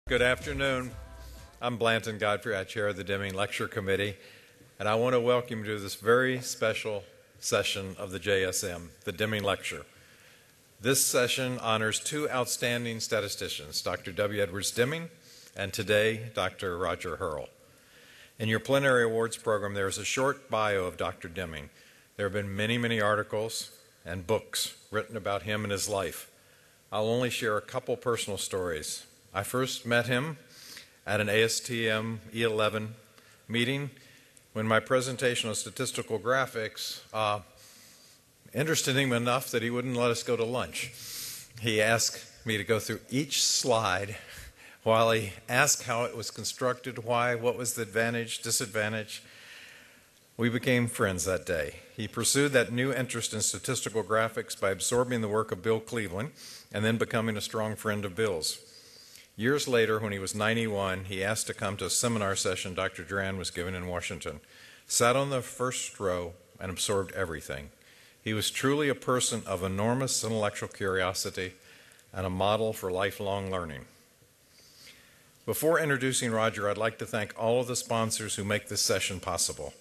Good afternoon. I'm Blanton Godfrey. I chair the Deming Lecture Committee, and I want to welcome you to this very special session of the JSM, the Deming Lecture. This session honors two outstanding statisticians, Dr. W. Edwards Deming and today, Dr. Roger Hurrell. In your plenary awards program, there is a short bio of Dr. Deming. There have been many articles and books written about him and his life. I'll only share a couple personal stories. I first met him at an ASTM E11 meeting when my presentation on statistical graphics interested him enough that he wouldn't let us go to lunch. He asked me to go through each slide while he asked how it was constructed, why, what was the advantage, disadvantage. We became friends that day. He pursued that new interest in statistical graphics by absorbing the work of Bill Cleveland and then becoming a strong friend of Bill's. Years later, when he was 91, he asked to come to a seminar session Dr. Duran was giving in Washington, sat on the first row, and absorbed everything. He was truly a person of enormous intellectual curiosity and a model for lifelong learning. Before introducing Roger, I'd like to thank all of the sponsors who make this session possible.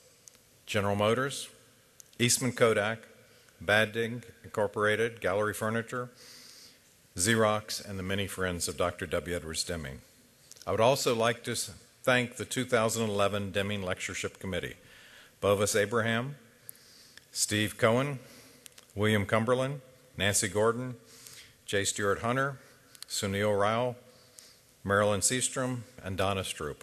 General Motors, Eastman Kodak, Badig Incorporated, Gallery Furniture, Xerox, and the many friends of Dr. W. Edwards Deming. I would also like to thank the 2011 Deming Lectureship Committee, Bovis Abraham, Steve Cohen, William Cumberland, Nancy Gordon, J. Stewart Hunter, Sunil Rao, Marilyn Seastrom, and Donna Stroop.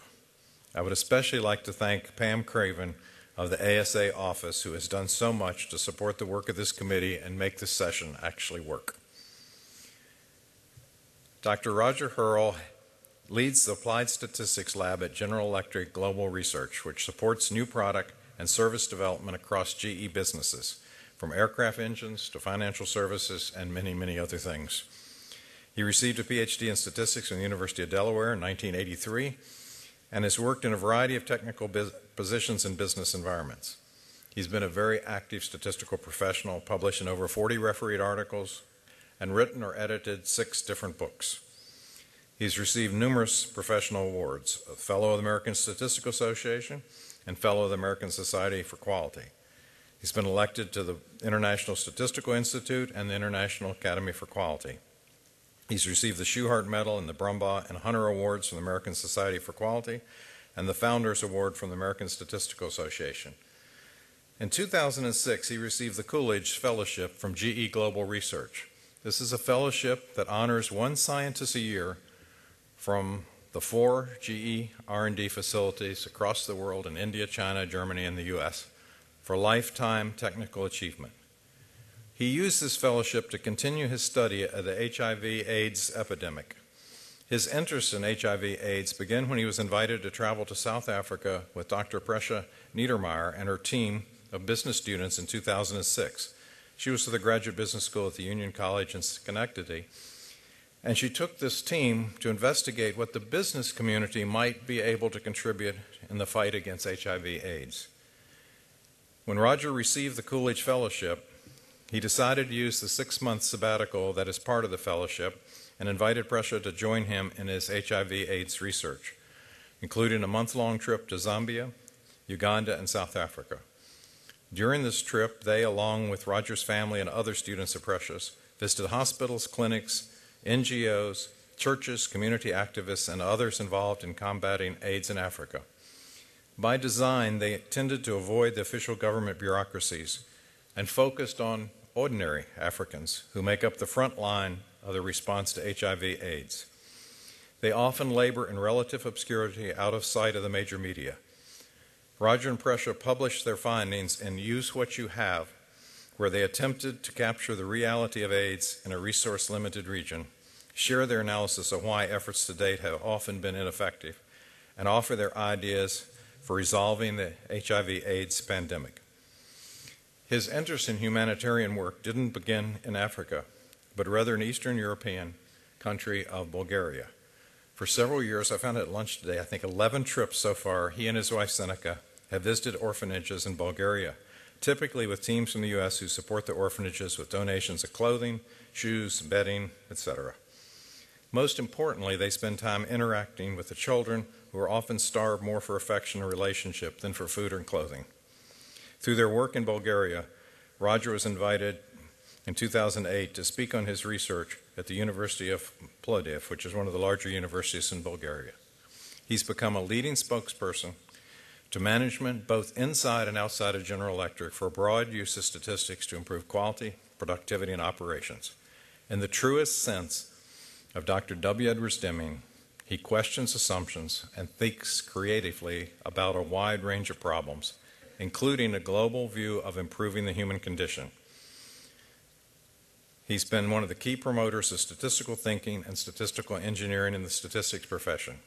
I would especially like to thank Pam Craven of the ASA office, who has done so much to support the work of this committee and make this session actually work. Dr. Roger Hurrell leads the Applied Statistics Lab at General Electric Global Research, which supports new product and service development across GE businesses, from aircraft engines to financial services and many other things. He received a PhD in statistics from the University of Delaware in 1983 and has worked in a variety of technical positions in business environments. He's been a very active statistical professional, published in over 40 refereed articles, and written or edited 6 different books. He's received numerous professional awards, a Fellow of the American Statistical Association and Fellow of the American Society for Quality. He's been elected to the International Statistical Institute and the International Academy for Quality. He's received the Schuhart Medal and the Brumbaugh and Hunter Awards from the American Society for Quality and the Founders Award from the American Statistical Association. In 2006, he received the Coolidge Fellowship from GE Global Research. This is a fellowship that honors one scientist a year from the 4 GE R&D facilities across the world in India, China, Germany, and the US for lifetime technical achievement. He used this fellowship to continue his study of the HIV/AIDS epidemic. His interest in HIV/AIDS began when he was invited to travel to South Africa with Dr. Presha Niedermeyer and her team of business students in 2006. She was at the Graduate Business School at the Union College in Schenectady, and she took this team to investigate what the business community might be able to contribute in the fight against HIV/AIDS. When Roger received the Coolidge Fellowship, he decided to use the 6-month sabbatical that is part of the fellowship and invited Presha to join him in his HIV/AIDS research, including a month-long trip to Zambia, Uganda, and South Africa. During this trip, they, along with Roger's family and other students of Presha's, visited hospitals, clinics, NGOs, churches, community activists, and others involved in combating AIDS in Africa. By design, they tended to avoid the official government bureaucracies and focused on ordinary Africans who make up the front line of the response to HIV/AIDS. They often labor in relative obscurity out of sight of the major media. Roger and Presha published their findings in Use What You Have, where they attempted to capture the reality of AIDS in a resource-limited region, share their analysis of why efforts to date have often been ineffective, and offer their ideas for resolving the HIV/AIDS pandemic. His interest in humanitarian work didn't begin in Africa, but rather in Eastern European country of Bulgaria. For several years, I found at lunch today, I think 11 trips so far, he and his wife Seneca have visited orphanages in Bulgaria, typically with teams from the U.S. who support the orphanages with donations of clothing, shoes, bedding, etc. Most importantly, they spend time interacting with the children who are often starved more for affection and relationship than for food and clothing. Through their work in Bulgaria, Roger was invited in 2008 to speak on his research at the University of Plovdiv, which is one of the larger universities in Bulgaria. He's become a leading spokesperson to management both inside and outside of General Electric for broad use of statistics to improve quality, productivity, and operations. In the truest sense of Dr. W. Edwards Deming, he questions assumptions and thinks creatively about a wide range of problems, including a global view of improving the human condition. He's been one of the key promoters of statistical thinking and statistical engineering in the statistics profession.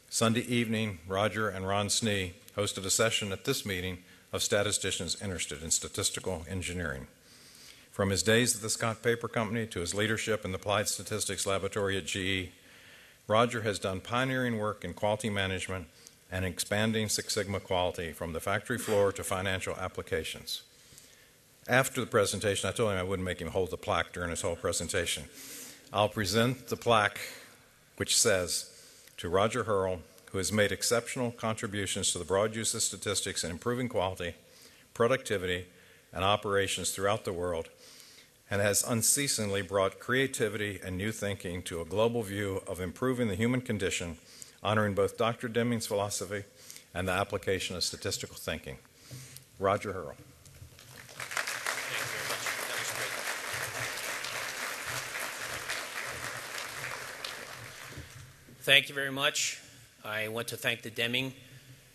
Sunday evening, Roger and Ron Snee hosted a session at this meeting of statisticians interested in statistical engineering. From his days at the Scott Paper Company to his leadership in the Applied Statistics Laboratory at GE, Roger has done pioneering work in quality management and expanding Six Sigma quality from the factory floor to financial applications. After the presentation, I told him I wouldn't make him hold the plaque during his whole presentation. I'll present the plaque which says, to Roger Hurrell, who has made exceptional contributions to the broad use of statistics in improving quality, productivity, and operations throughout the world, and has unceasingly brought creativity and new thinking to a global view of improving the human condition, honoring both Dr. Deming's philosophy and the application of statistical thinking. Roger Hurrell. Thank you very much. I want to thank the Deming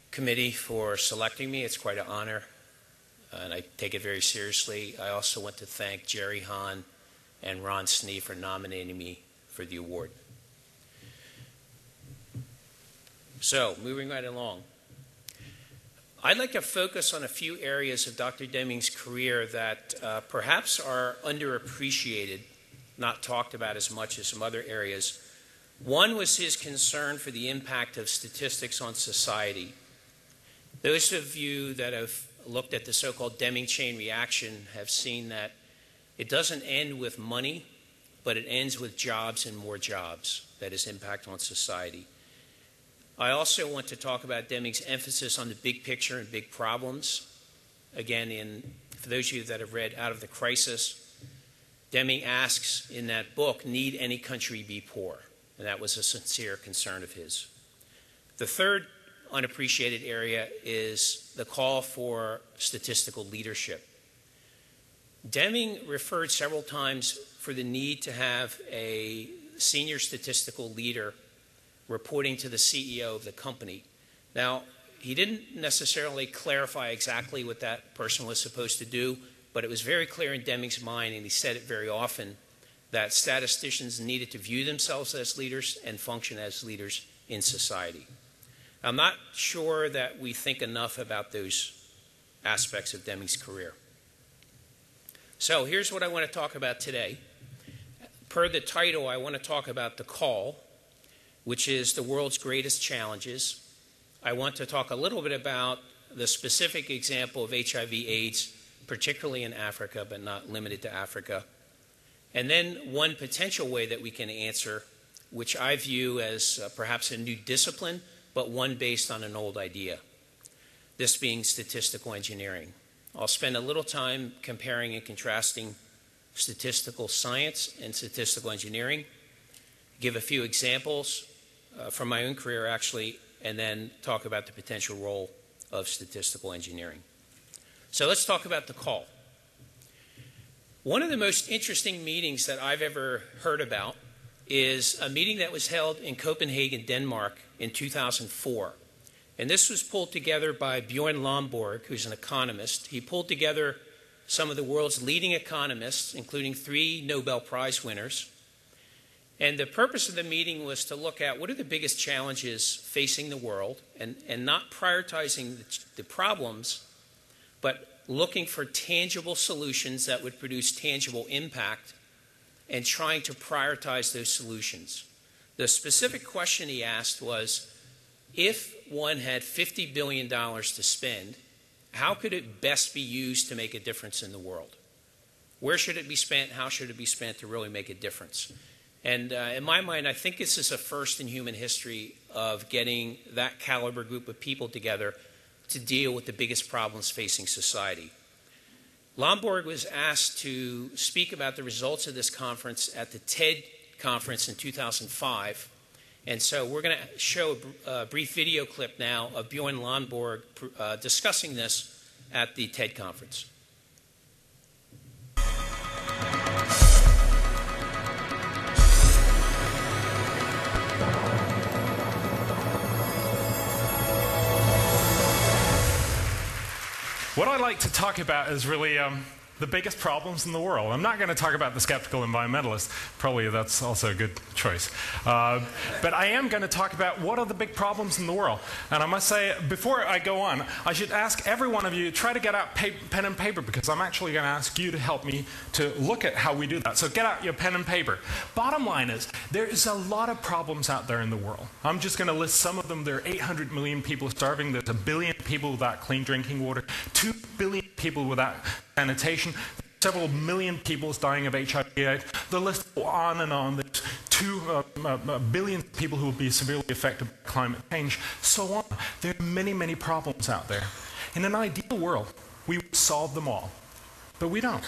Committee for selecting me. It's quite an honor, and I take it very seriously. I also want to thank Jerry Hahn and Ron Snee for nominating me for the award. So, moving right along. I'd like to focus on a few areas of Dr. Deming's career that perhaps are underappreciated, not talked about as much as some other areas. One was his concern for the impact of statistics on society. Those of you that have looked at the so-called Deming chain reaction have seen that it doesn't end with money, but it ends with jobs and more jobs, that is impact on society. I also want to talk about Deming's emphasis on the big picture and big problems. Again, for those of you that have read Out of the Crisis, Deming asks in that book, need any country be poor? And that was a sincere concern of his. The third unappreciated area is the call for statistical leadership. Deming referred several times for the need to have a senior statistical leader reporting to the CEO of the company. Now, he didn't necessarily clarify exactly what that person was supposed to do, but it was very clear in Deming's mind, and he said it very often, that statisticians needed to view themselves as leaders and function as leaders in society. I'm not sure that we think enough about those aspects of Deming's career. So here's what I want to talk about today. Per the title, I want to talk about the call, which is the world's greatest challenges. I want to talk a little bit about the specific example of HIV/AIDS, particularly in Africa, but not limited to Africa. And then one potential way that we can answer, which I view as perhaps a new discipline, but one based on an old idea, this being statistical engineering. I'll spend a little time comparing and contrasting statistical science and statistical engineering, give a few examples from my own career, actually, and then talk about the potential role of statistical engineering. So let's talk about the call. One of the most interesting meetings that I've ever heard about is a meeting that was held in Copenhagen, Denmark in 2004. And this was pulled together by Bjorn Lomborg, who's an economist. He pulled together some of the world's leading economists, including 3 Nobel Prize winners. And the purpose of the meeting was to look at what are the biggest challenges facing the world and not prioritizing the problems, but looking for tangible solutions that would produce tangible impact and trying to prioritize those solutions. The specific question he asked was, if one had $50 billion to spend, how could it best be used to make a difference in the world? Where should it be spent? How should it be spent to really make a difference? And in my mind, I think this is a first in human history of getting that caliber group of people together to deal with the biggest problems facing society. Lomborg was asked to speak about the results of this conference at the TED conference in 2005. And so we're going to show a brief video clip now of Bjorn Lomborg discussing this at the TED conference. What I'd like to talk about is really the biggest problems in the world. I'm not going to talk about the skeptical environmentalist. Probably that's also a good choice. But I am going to talk about what are the big problems in the world. And I must say, before I go on, I should ask every one of you, try to get out pen and paper, because I'm actually going to ask you to help me to look at how we do that. So get out your pen and paper. Bottom line is, there is a lot of problems out there in the world. I'm just going to list some of them. There are 800 million people starving. There's 1 billion people without clean drinking water. 2 billion people without sanitation, several million people dying of HIV/AIDS. The list goes on and on. There's 2 billion people who will be severely affected by climate change, so on. There are many, many problems out there. In an ideal world, we would solve them all. But we don't.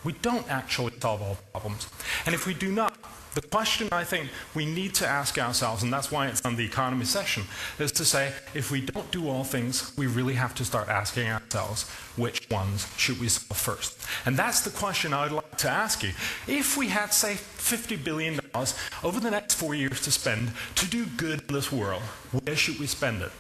We don't actually solve all problems. And if we do not, the question I think we need to ask ourselves, and that's why it's on the economy session, is to say, if we don't do all things, we really have to start asking ourselves, which ones should we solve first? And that's the question I'd like to ask you. If we had, say, $50 billion over the next 4 years to spend to do good in this world, where should we spend it?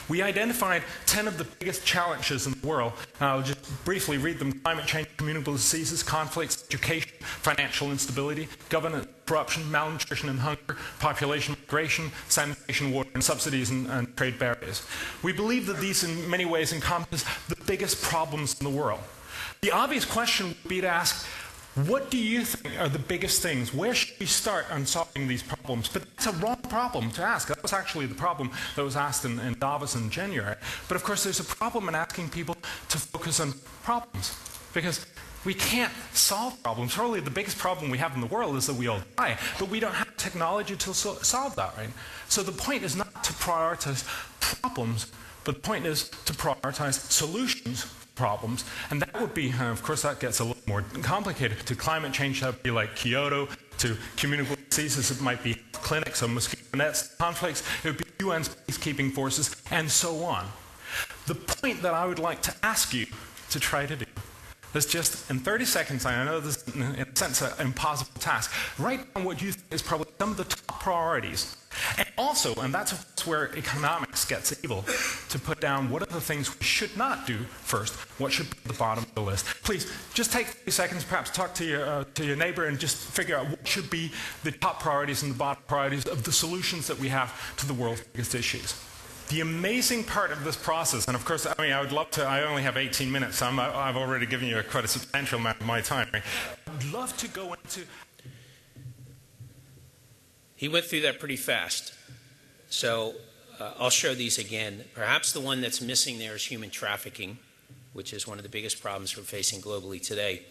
We identified 10 of the biggest challenges in the world. I'll just briefly read them: climate change, communicable diseases, conflicts, education, financial instability, governance, corruption, malnutrition and hunger, population migration, sanitation, water, and subsidies and trade barriers. We believe that these in many ways encompass the biggest problems in the world. The obvious question would be to ask, what do you think are the biggest things? Where should we start on solving these problems? But it's a wrong problem to ask. That was actually the problem that was asked in Davos in January. But of course, there's a problem in asking people to focus on problems, because we can't solve problems. Probably the biggest problem we have in the world is that we all die, but we don't have technology to solve that, right? So the point is not to prioritize problems, but the point is to prioritize solutions problems, and that would be, of course, that gets a little more complicated. To climate change, that would be like Kyoto. To communicable diseases, it might be clinics or mosquito nets. Conflicts, it would be UN peacekeeping forces, and so on. The point that I would like to ask you to try to do is just, in 30 seconds, I know this is, in a sense, an impossible task, write down what you think is probably some of the top priorities. And also, and that's where economics gets able to put down what are the things we should not do first, what should be at the bottom of the list. Please, just take 30 seconds, perhaps talk to your neighbor and just figure out what should be the top priorities and the bottom priorities of the solutions that we have to the world's biggest issues. The amazing part of this process, and of course, I mean, I would love to, I only have 18 minutes, so I've already given you quite a substantial amount of my time. Right? I'd love to go into... He went through that pretty fast. So I'll show these again. Perhaps the one that's missing there is human trafficking, which is one of the biggest problems we're facing globally today.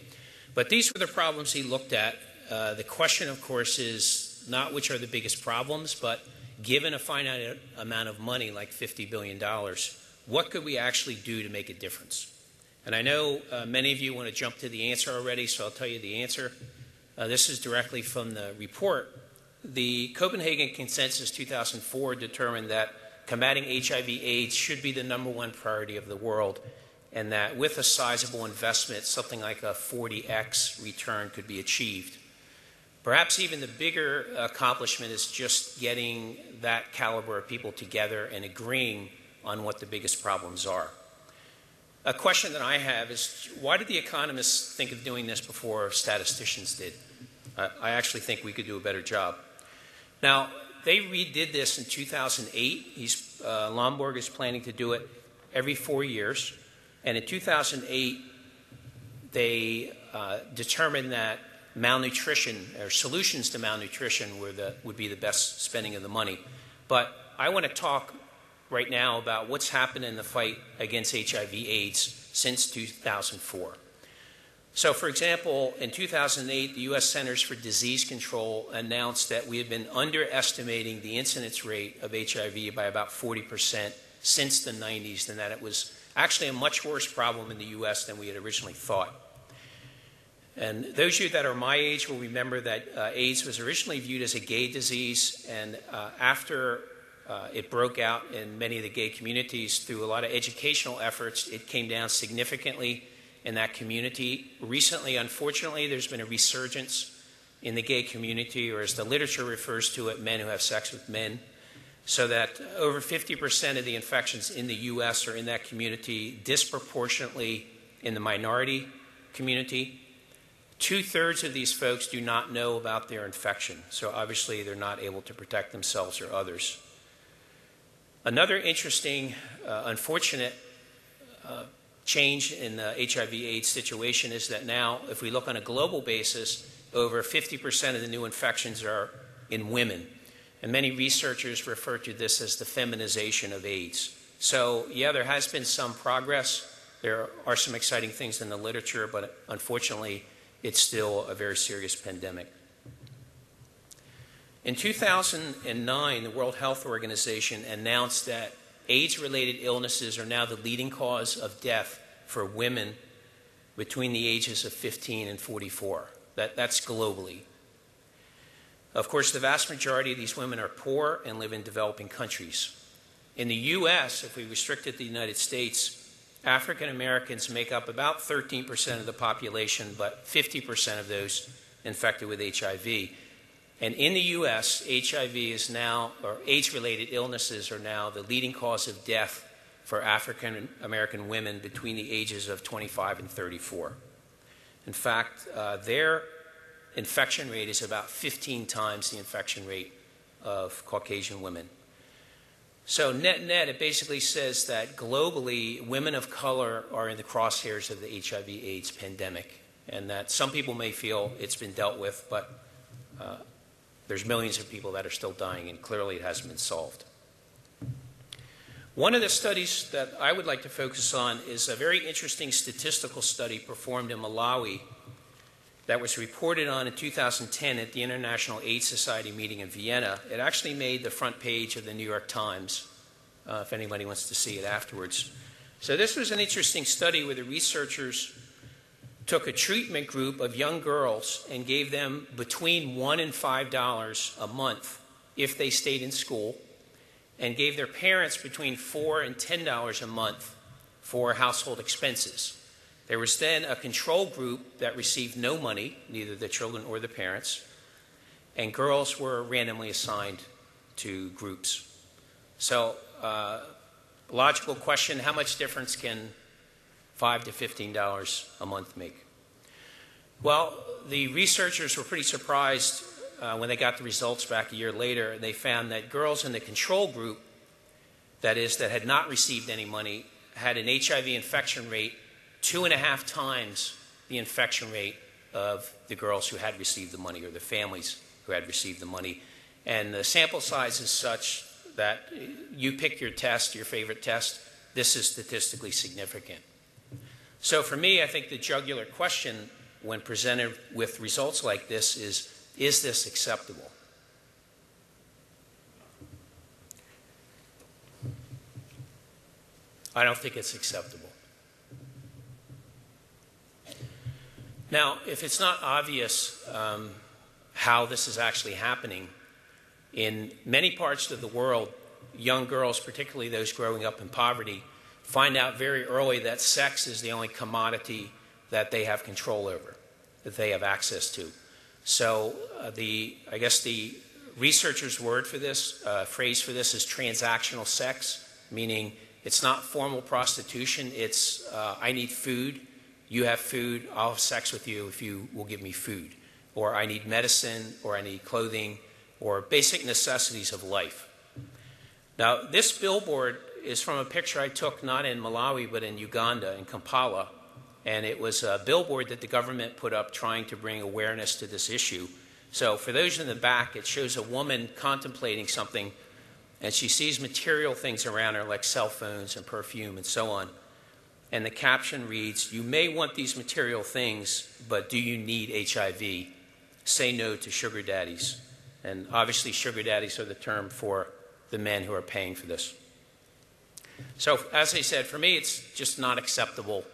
But these were the problems he looked at. The question, of course, is not which are the biggest problems, but given a finite amount of money like $50 billion, what could we actually do to make a difference? And I know many of you want to jump to the answer already, so I'll tell you the answer. This is directly from the report. The Copenhagen Consensus 2004 determined that combating HIV/AIDS should be the #1 priority of the world, and that with a sizable investment, something like a 40x return could be achieved. Perhaps even the bigger accomplishment is just getting that caliber of people together and agreeing on what the biggest problems are. A question that I have is, why did the economists think of doing this before statisticians did? I actually think we could do a better job. Now, they redid this in 2008. Lomborg is planning to do it every 4 years. And in 2008, they determined that malnutrition, or solutions to malnutrition, would be the best spending of the money. But I want to talk right now about what's happened in the fight against HIV/AIDS since 2004. So, for example, in 2008, the U.S. Centers for Disease Control announced that we had been underestimating the incidence rate of HIV by about 40% since the 90s, and that it was actually a much worse problem in the U.S. than we had originally thought. And those of you that are my age will remember that AIDS was originally viewed as a gay disease, and after it broke out in many of the gay communities through a lot of educational efforts, it came down significantly in that community. Recently, unfortunately, there's been a resurgence in the gay community, or as the literature refers to it, men who have sex with men, so that over 50% of the infections in the U.S. are in that community, disproportionately in the minority community. 2/3 of these folks do not know about their infection, so obviously they're not able to protect themselves or others. Another interesting, unfortunate change in the HIV/AIDS situation is that now, if we look on a global basis, over 50% of the new infections are in women. And many researchers refer to this as the feminization of AIDS. So, yeah, there has been some progress. There are some exciting things in the literature, but unfortunately, it's still a very serious pandemic. In 2009, the World Health Organization announced that AIDS-related illnesses are now the leading cause of death for women between the ages of 15 and 44. That's globally. Of course, the vast majority of these women are poor and live in developing countries. In the U.S., if we restrict it to the United States, African Americans make up about 13% of the population, but 50% of those infected with HIV. And in the U.S., HIV is now, or AIDS-related illnesses are now the leading cause of death for African American women between the ages of 25 and 34. In fact, their infection rate is about 15 times the infection rate of Caucasian women. So net, it basically says that globally, women of color are in the crosshairs of the HIV/AIDS pandemic, and that some people may feel it's been dealt with, but there's millions of people that are still dying, and clearly it hasn't been solved. One of the studies that I would like to focus on is a very interesting statistical study performed in Malawi that was reported on in 2010 at the International AIDS Society meeting in Vienna. It actually made the front page of the New York Times, if anybody wants to see it afterwards. So this was an interesting study where the researchers took a treatment group of young girls and gave them between $1 and $5 a month if they stayed in school, and gave their parents between $4 and $10 a month for household expenses. There was then a control group that received no money, neither the children or the parents, and girls were randomly assigned to groups. So, logical question, how much difference can $5 to $15 a month make? Well, the researchers were pretty surprised when they got the results back a year later, and they found that girls in the control group, that is, that had not received any money, had an HIV infection rate 2.5 times the infection rate of the girls who had received the money, or the families who had received the money. And the sample size is such that you pick your test, your favorite test, this is statistically significant. So for me, I think the jugular question when presented with results like this is this acceptable? I don't think it's acceptable. Now, if it's not obvious how this is actually happening, in many parts of the world, young girls, particularly those growing up in poverty, find out very early that sex is the only commodity that they have control over, that they have access to. So I guess the researchers' word for this, phrase for this, is transactional sex, meaning it's not formal prostitution. It's I need food, you have food, I'll have sex with you if you will give me food. Or I need medicine, or I need clothing, or basic necessities of life. Now, this billboard is from a picture I took not in Malawi but in Uganda, in Kampala. And it was a billboard that the government put up trying to bring awareness to this issue. So for those in the back, it shows a woman contemplating something, and she sees material things around her like cell phones and perfume and so on. And the caption reads, "You may want these material things, but do you need HIV? Say no to sugar daddies." And obviously sugar daddies are the term for the men who are paying for this. So as I said, for me it's just not acceptable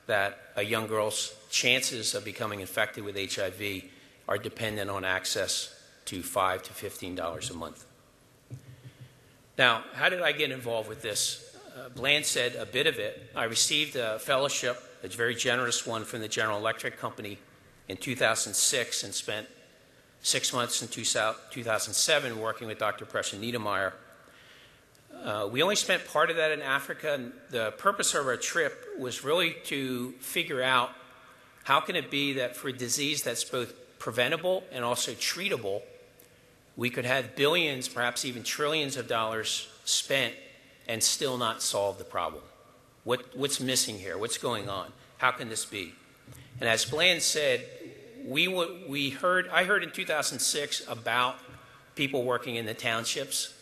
that a young girl's chances of becoming infected with HIV are dependent on access to $5 to $15 a month. Now, how did I get involved with this? Bland said a bit of it. I received a fellowship, a very generous one, from the General Electric Company in 2006 and spent 6 months in 2007 working with Dr. Preston Niedermeyer. We only spent part of that in Africa, and the purpose of our trip was really to figure out how can it be that for a disease that's both preventable and also treatable, we could have billions, perhaps even trillions of dollars spent and still not solve the problem. What's missing here? What's going on? How can this be? And as Bland said, I heard in 2006 about people working in the townships.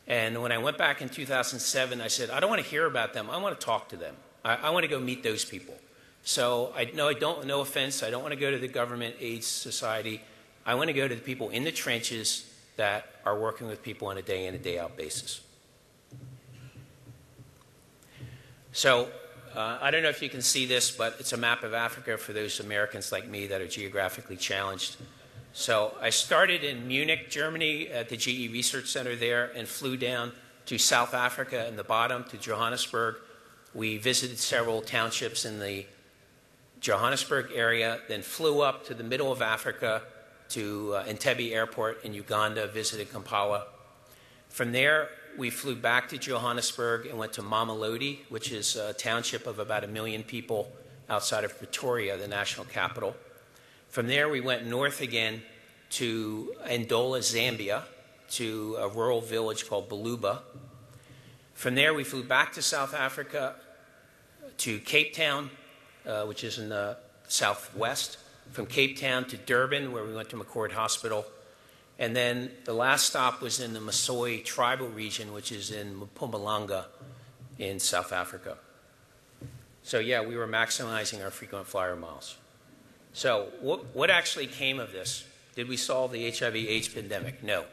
And when I went back in 2007, I said, I don't want to hear about them. I want to talk to them. I want to go meet those people. So no offense, I don't want to go to the government AIDS society. I want to go to the people in the trenches that are working with people on a day in and day out basis. So I don't know if you can see this, but it's a map of Africa for those Americans like me that are geographically challenged. So I started in Munich, Germany, at the GE Research Center there, and flew down to South Africa in the bottom, to Johannesburg. We visited several townships in the Johannesburg area, then flew up to the middle of Africa to Entebbe Airport in Uganda, visited Kampala. From there, we flew back to Johannesburg and went to Mamelodi, which is a township of about 1 million people outside of Pretoria, the national capital. From there, we went north again to Ndola, Zambia, to a rural village called Baluba. From there, we flew back to South Africa to Cape Town, which is in the southwest. From Cape Town to Durban, where we went to McCord Hospital. And then the last stop was in the Maasai tribal region, which is in Mpumalanga in South Africa. So yeah, we were maximizing our frequent flyer miles. So what actually came of this? Did we solve the HIV/AIDS pandemic? No.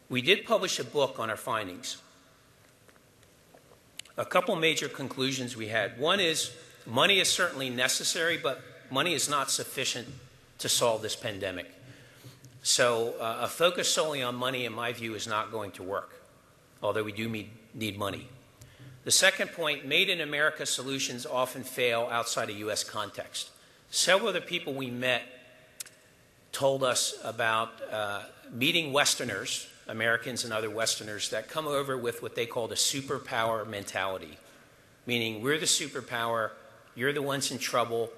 We did publish a book on our findings. A couple major conclusions we had. One is money is certainly necessary, but money is not sufficient to solve this pandemic. So a focus solely on money, in my view, is not going to work, although we do need money. The second point, made in America solutions often fail outside a U.S. context. Several of the people we met told us about meeting Westerners, Americans and other Westerners, that come over with what they called a superpower mentality, meaning we're the superpower, you're the ones in trouble,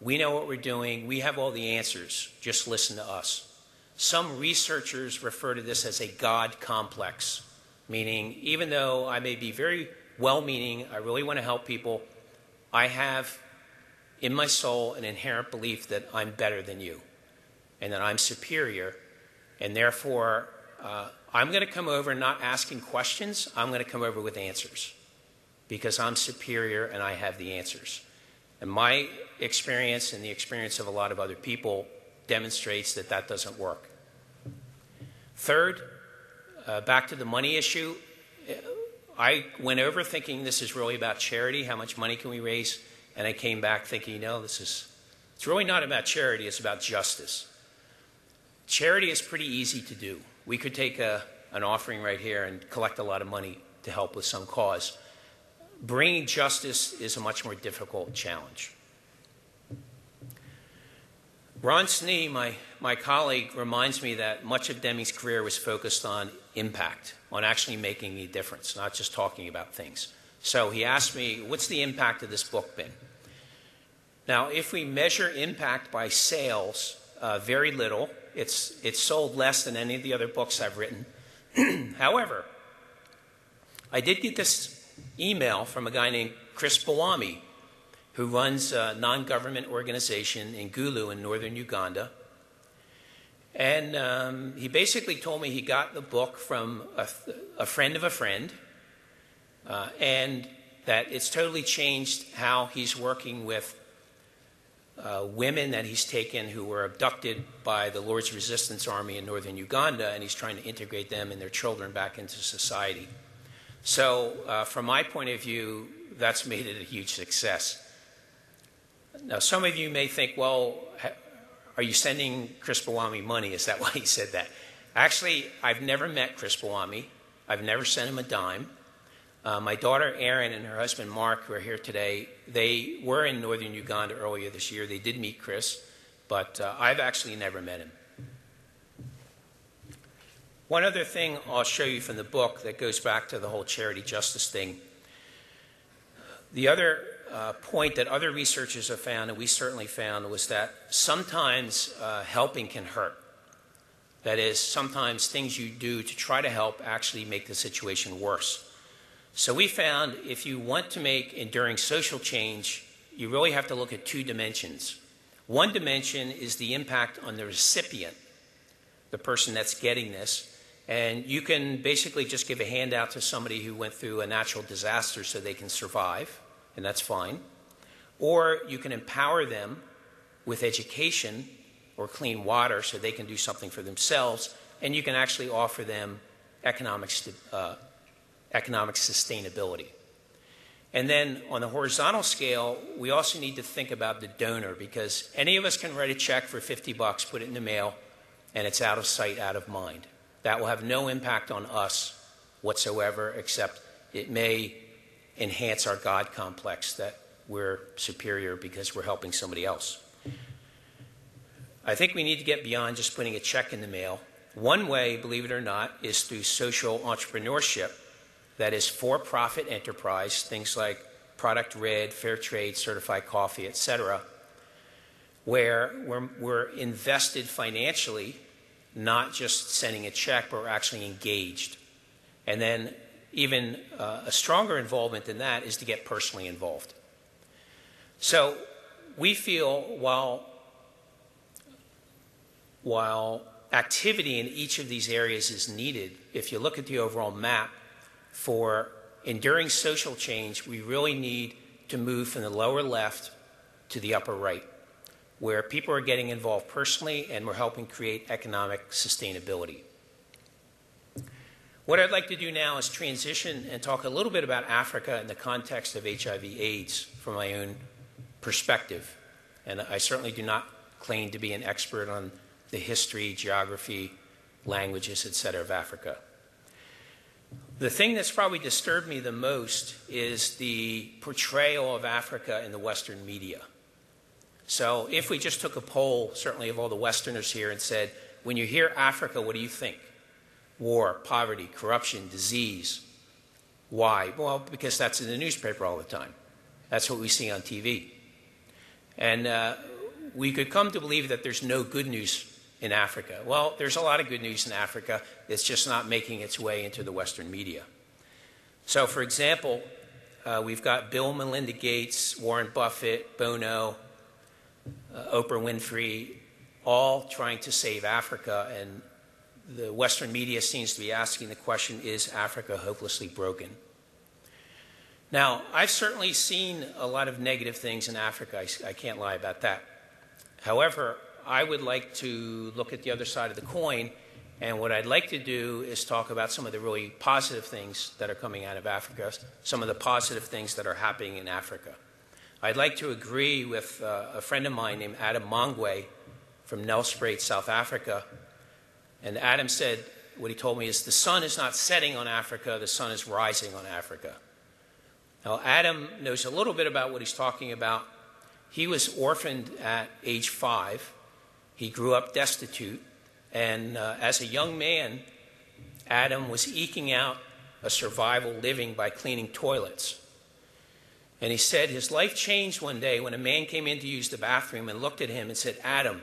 we know what we're doing, we have all the answers, just listen to us. Some researchers refer to this as a God complex, meaning even though I may be very well-meaning, I really want to help people, I have in my soul an inherent belief that I'm better than you and that I'm superior, and therefore I'm going to come over not asking questions, I'm going to come over with answers because I'm superior and I have the answers. And my experience and the experience of a lot of other people demonstrates that that doesn't work. Third, back to the money issue, I went over thinking this is really about charity, how much money can we raise, and I came back thinking, no, it's really not about charity, it's about justice. Charity is pretty easy to do. We could take an offering right here and collect a lot of money to help with some cause. Bringing justice is a much more difficult challenge. Ron Snee, my colleague, reminds me that much of Deming's career was focused on impact, on actually making a difference, not just talking about things. So he asked me, what's the impact of this book been? Now, if we measure impact by sales, very little. It's sold less than any of the other books I've written. However, I did get this email from a guy named Chris Bawami, who runs a non-government organization in Gulu in northern Uganda. And he basically told me he got the book from a friend of a friend, and that it's totally changed how he's working with women that he's taken who were abducted by the Lord's Resistance Army in northern Uganda, and he's trying to integrate them and their children back into society. So from my point of view, that's made it a huge success. Now, some of you may think, well, are you sending Chris Bawami money? Is that why he said that? Actually, I've never met Chris Bawami. I've never sent him a dime. My daughter Erin and her husband Mark, who are here today, they were in northern Uganda earlier this year. They did meet Chris, but I've actually never met him. One other thing I'll show you from the book that goes back to the whole charity justice thing. The other point that other researchers have found, and we certainly found, was that sometimes helping can hurt. That is, sometimes things you do to try to help actually make the situation worse. So we found if you want to make enduring social change, you really have to look at two dimensions. One dimension is the impact on the recipient, the person that's getting this. And you can basically just give a handout to somebody who went through a natural disaster so they can survive, and that's fine. Or you can empower them with education or clean water so they can do something for themselves, and you can actually offer them economic sustainability. And then on the horizontal scale, we also need to think about the donor, because any of us can write a check for $50, put it in the mail, and it's out of sight, out of mind. That will have no impact on us whatsoever, except it may enhance our God complex that we're superior because we're helping somebody else. I think we need to get beyond just putting a check in the mail. One way, believe it or not, is through social entrepreneurship. That is for-profit enterprise, things like Product Red, Fair Trade, Certified Coffee, etc., where we're invested financially, not just sending a check, but we're actually engaged. And then even a stronger involvement than that is to get personally involved. So we feel while activity in each of these areas is needed, if you look at the overall map, for enduring social change, we really need to move from the lower left to the upper right, where people are getting involved personally and we're helping create economic sustainability. What I'd like to do now is transition and talk a little bit about Africa in the context of HIV/AIDS from my own perspective. And I certainly do not claim to be an expert on the history, geography, languages, etc. of Africa. The thing that's probably disturbed me the most is the portrayal of Africa in the Western media. So if we just took a poll, certainly of all the Westerners here, and said, when you hear Africa, what do you think? War, poverty, corruption, disease. Why? Well, because that's in the newspaper all the time. That's what we see on TV. And we could come to believe that there's no good news in Africa. Well, there's a lot of good news in Africa. It's just not making its way into the Western media. So, for example, we've got Bill and Melinda Gates, Warren Buffett, Bono, Oprah Winfrey, all trying to save Africa, and the Western media seems to be asking the question, is Africa hopelessly broken? Now, I've certainly seen a lot of negative things in Africa. I can't lie about that. However, I would like to look at the other side of the coin, and what I'd like to do is talk about some of the really positive things that are coming out of Africa, some of the positive things that are happening in Africa. I'd like to agree with a friend of mine named Adam Mangwe from Nelspruit, South Africa. And Adam said, what he told me is, the sun is not setting on Africa, the sun is rising on Africa. Now, Adam knows a little bit about what he's talking about. He was orphaned at age 5. He grew up destitute. And as a young man, Adam was eking out a survival living by cleaning toilets. And he said his life changed one day when a man came in to use the bathroom and looked at him and said, Adam,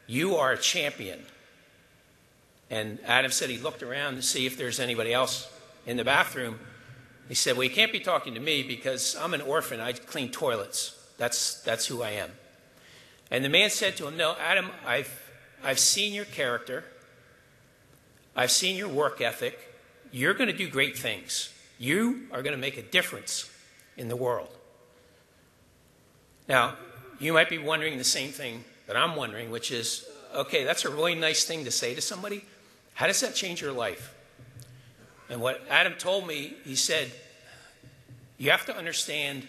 you are a champion. And Adam said he looked around to see if there's anybody else in the bathroom. He said, well, you can't be talking to me because I'm an orphan. I clean toilets. That's who I am. And the man said to him, no, Adam, I've seen your character. I've seen your work ethic. You're going to do great things. You are going to make a difference in the world. Now, you might be wondering the same thing that I'm wondering, which is, okay, that's a really nice thing to say to somebody. How does that change your life? And what Adam told me, he said, you have to understand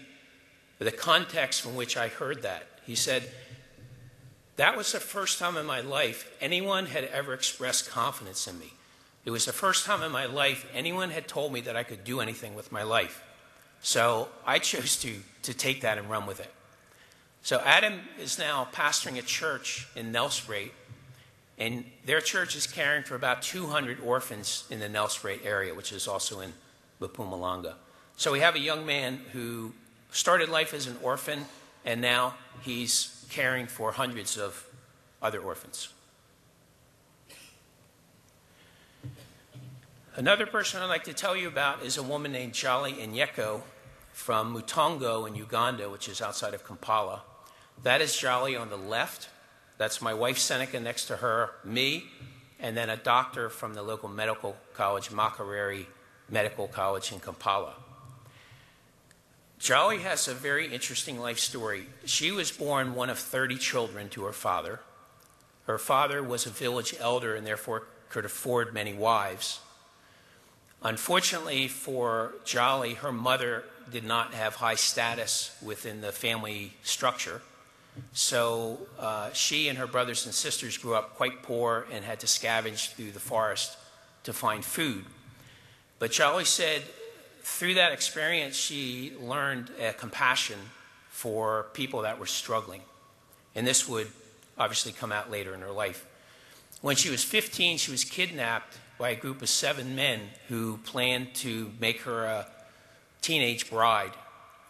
the context from which I heard that. He said, that was the first time in my life anyone had ever expressed confidence in me. It was the first time in my life anyone had told me that I could do anything with my life. So I chose to take that and run with it. So Adam is now pastoring a church in Nelspruit, and their church is caring for about 200 orphans in the Nelspruit area, which is also in Mpumalanga. So we have a young man who started life as an orphan, and now he's caring for hundreds of other orphans. Another person I'd like to tell you about is a woman named Jolly Inyeko from Mutongo in Uganda, which is outside of Kampala. That is Jolly on the left. That's my wife Seneca next to her, me, and then a doctor from the local medical college, Makerere Medical College in Kampala. Jolly has a very interesting life story. She was born one of 30 children to her father. Her father was a village elder and therefore could afford many wives. Unfortunately for Jolly, her mother did not have high status within the family structure. So she and her brothers and sisters grew up quite poor and had to scavenge through the forest to find food. But Jolly said through that experience, she learned a compassion for people that were struggling. And this would obviously come out later in her life. When she was 15, she was kidnapped by a group of 7 men who planned to make her a teenage bride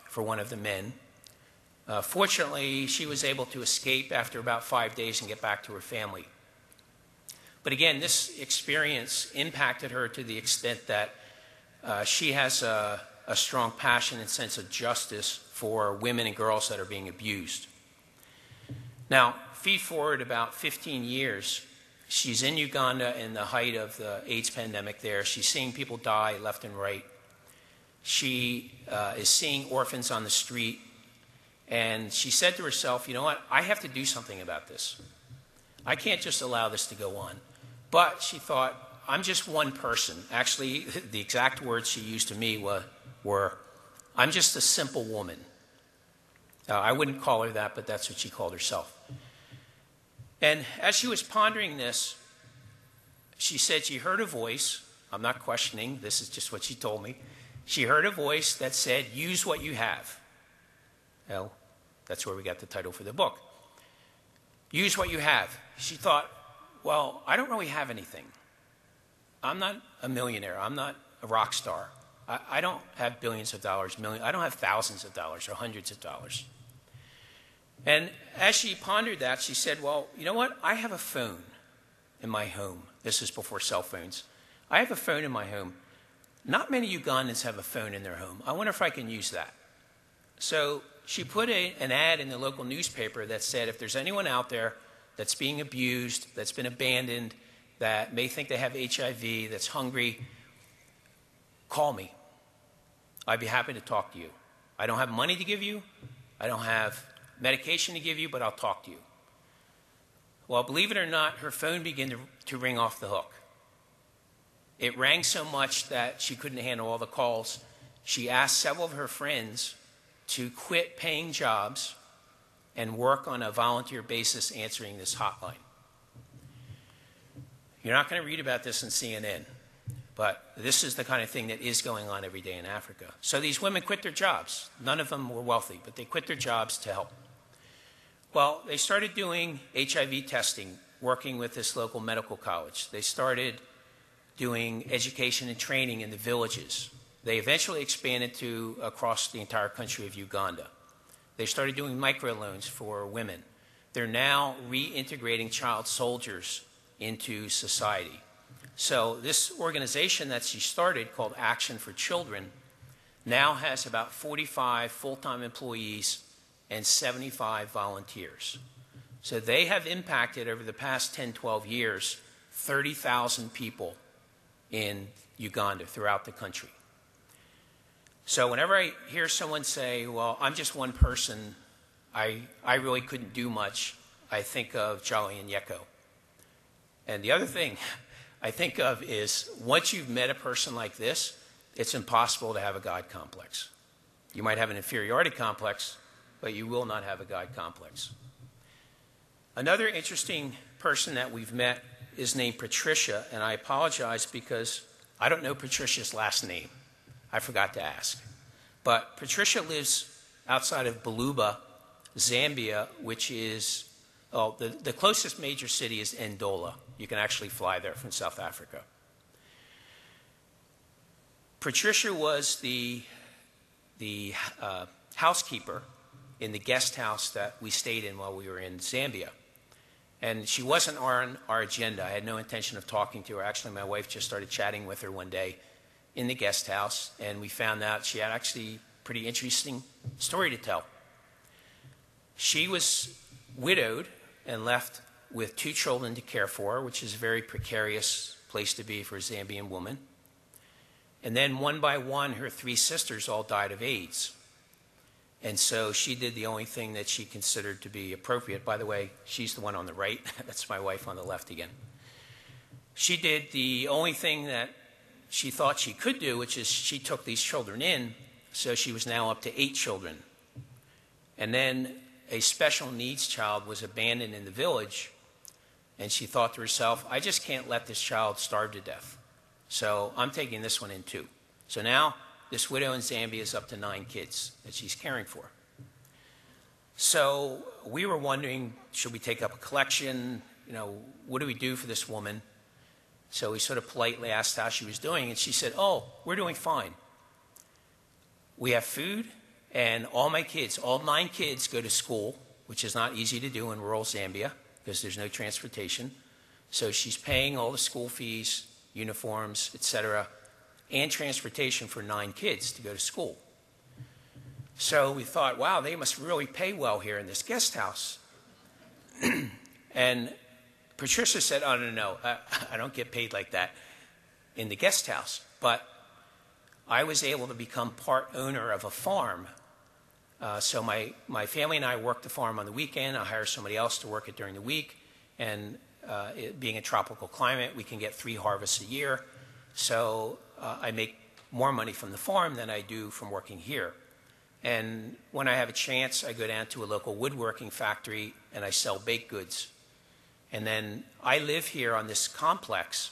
for one of the men. Fortunately, she was able to escape after about 5 days and get back to her family. But again, this experience impacted her to the extent that she has a strong passion and sense of justice for women and girls that are being abused. Now, feed forward about 15 years, she's in Uganda in the height of the AIDS pandemic there. She's seeing people die left and right. She is seeing orphans on the street. And she said to herself, you know what, I have to do something about this. I can't just allow this to go on. But she thought, I'm just one person. Actually, the exact words she used to me were I'm just a simple woman. I wouldn't call her that, but that's what she called herself. And as she was pondering this, she said she heard a voice. I'm not questioning. This is just what she told me. She heard a voice that said, use what you have. Well, that's where we got the title for the book. Use what you have. She thought, well, I don't really have anything. I'm not a millionaire. I'm not a rock star. I don't have billions of dollars, I don't have thousands of dollars or hundreds of dollars. And as she pondered that, she said, well, you know what? I have a phone in my home. This is before cell phones. I have a phone in my home. Not many Ugandans have a phone in their home. I wonder if I can use that. So she put an ad in the local newspaper that said, if there's anyone out there that's being abused, that's been abandoned, that may think they have HIV, that's hungry, call me. I'd be happy to talk to you. I don't have money to give you. I don't have medication to give you, but I'll talk to you. Well, believe it or not, her phone began to ring off the hook. It rang so much that she couldn't handle all the calls. She asked several of her friends to quit paying jobs and work on a volunteer basis answering this hotline. You're not going to read about this in CNN, but this is the kind of thing that is going on every day in Africa. So these women quit their jobs. None of them were wealthy, but they quit their jobs to help. Well, they started doing HIV testing, working with this local medical college. They started doing education and training in the villages. They eventually expanded to across the entire country of Uganda. They started doing microloans for women. They're now reintegrating child soldiers into society. So this organization that she started, called Action for Children, now has about 45 full-time employees and 75 volunteers. So they have impacted, over the past 10, 12 years, 30,000 people in Uganda, throughout the country. So whenever I hear someone say, well, I'm just one person, I really couldn't do much, I think of Jolly and Yeko. And the other thing I think of is once you've met a person like this, it's impossible to have a God complex. You might have an inferiority complex, but you will not have a God complex. Another interesting person that we've met is named Patricia, and I apologize because I don't know Patricia's last name. I forgot to ask. But Patricia lives outside of Baluba, Zambia, which is, the closest major city is Ndola. You can actually fly there from South Africa. Patricia was the housekeeper in the guest house that we stayed in while we were in Zambia. And she wasn't on our agenda. I had no intention of talking to her. Actually, my wife just started chatting with her one day in the guest house, and we found out she had actually a pretty interesting story to tell. She was widowed and left with 2 children to care for, which is a very precarious place to be for a Zambian woman. And then one by one, her 3 sisters all died of AIDS. And so she did the only thing that she considered to be appropriate. By the way, she's the one on the right. That's my wife on the left again. She did the only thing that she thought she could do, which is she took these children in, so she was now up to 8 children. And then a special needs child was abandoned in the village, and she thought to herself, I just can't let this child starve to death. So I'm taking this one in too. So now this widow in Zambia is up to 9 kids that she's caring for. So we were wondering, should we take up a collection? You know, what do we do for this woman? So we sort of politely asked how she was doing, and she said, oh, we're doing fine. We have food, and all my kids, all 9 kids go to school, which is not easy to do in rural Zambia because there's no transportation. So she's paying all the school fees, uniforms, etc., and transportation for 9 kids to go to school. So we thought, wow, they must really pay well here in this guest house. And Patricia said, oh, no, I don't get paid like that in the guest house. But I was able to become part owner of a farm. So my family and I work the farm on the weekend. I hire somebody else to work it during the week. And it being a tropical climate, we can get 3 harvests a year. So I make more money from the farm than I do from working here. And when I have a chance, I go down to a local woodworking factory and I sell baked goods. And then I live here on this complex,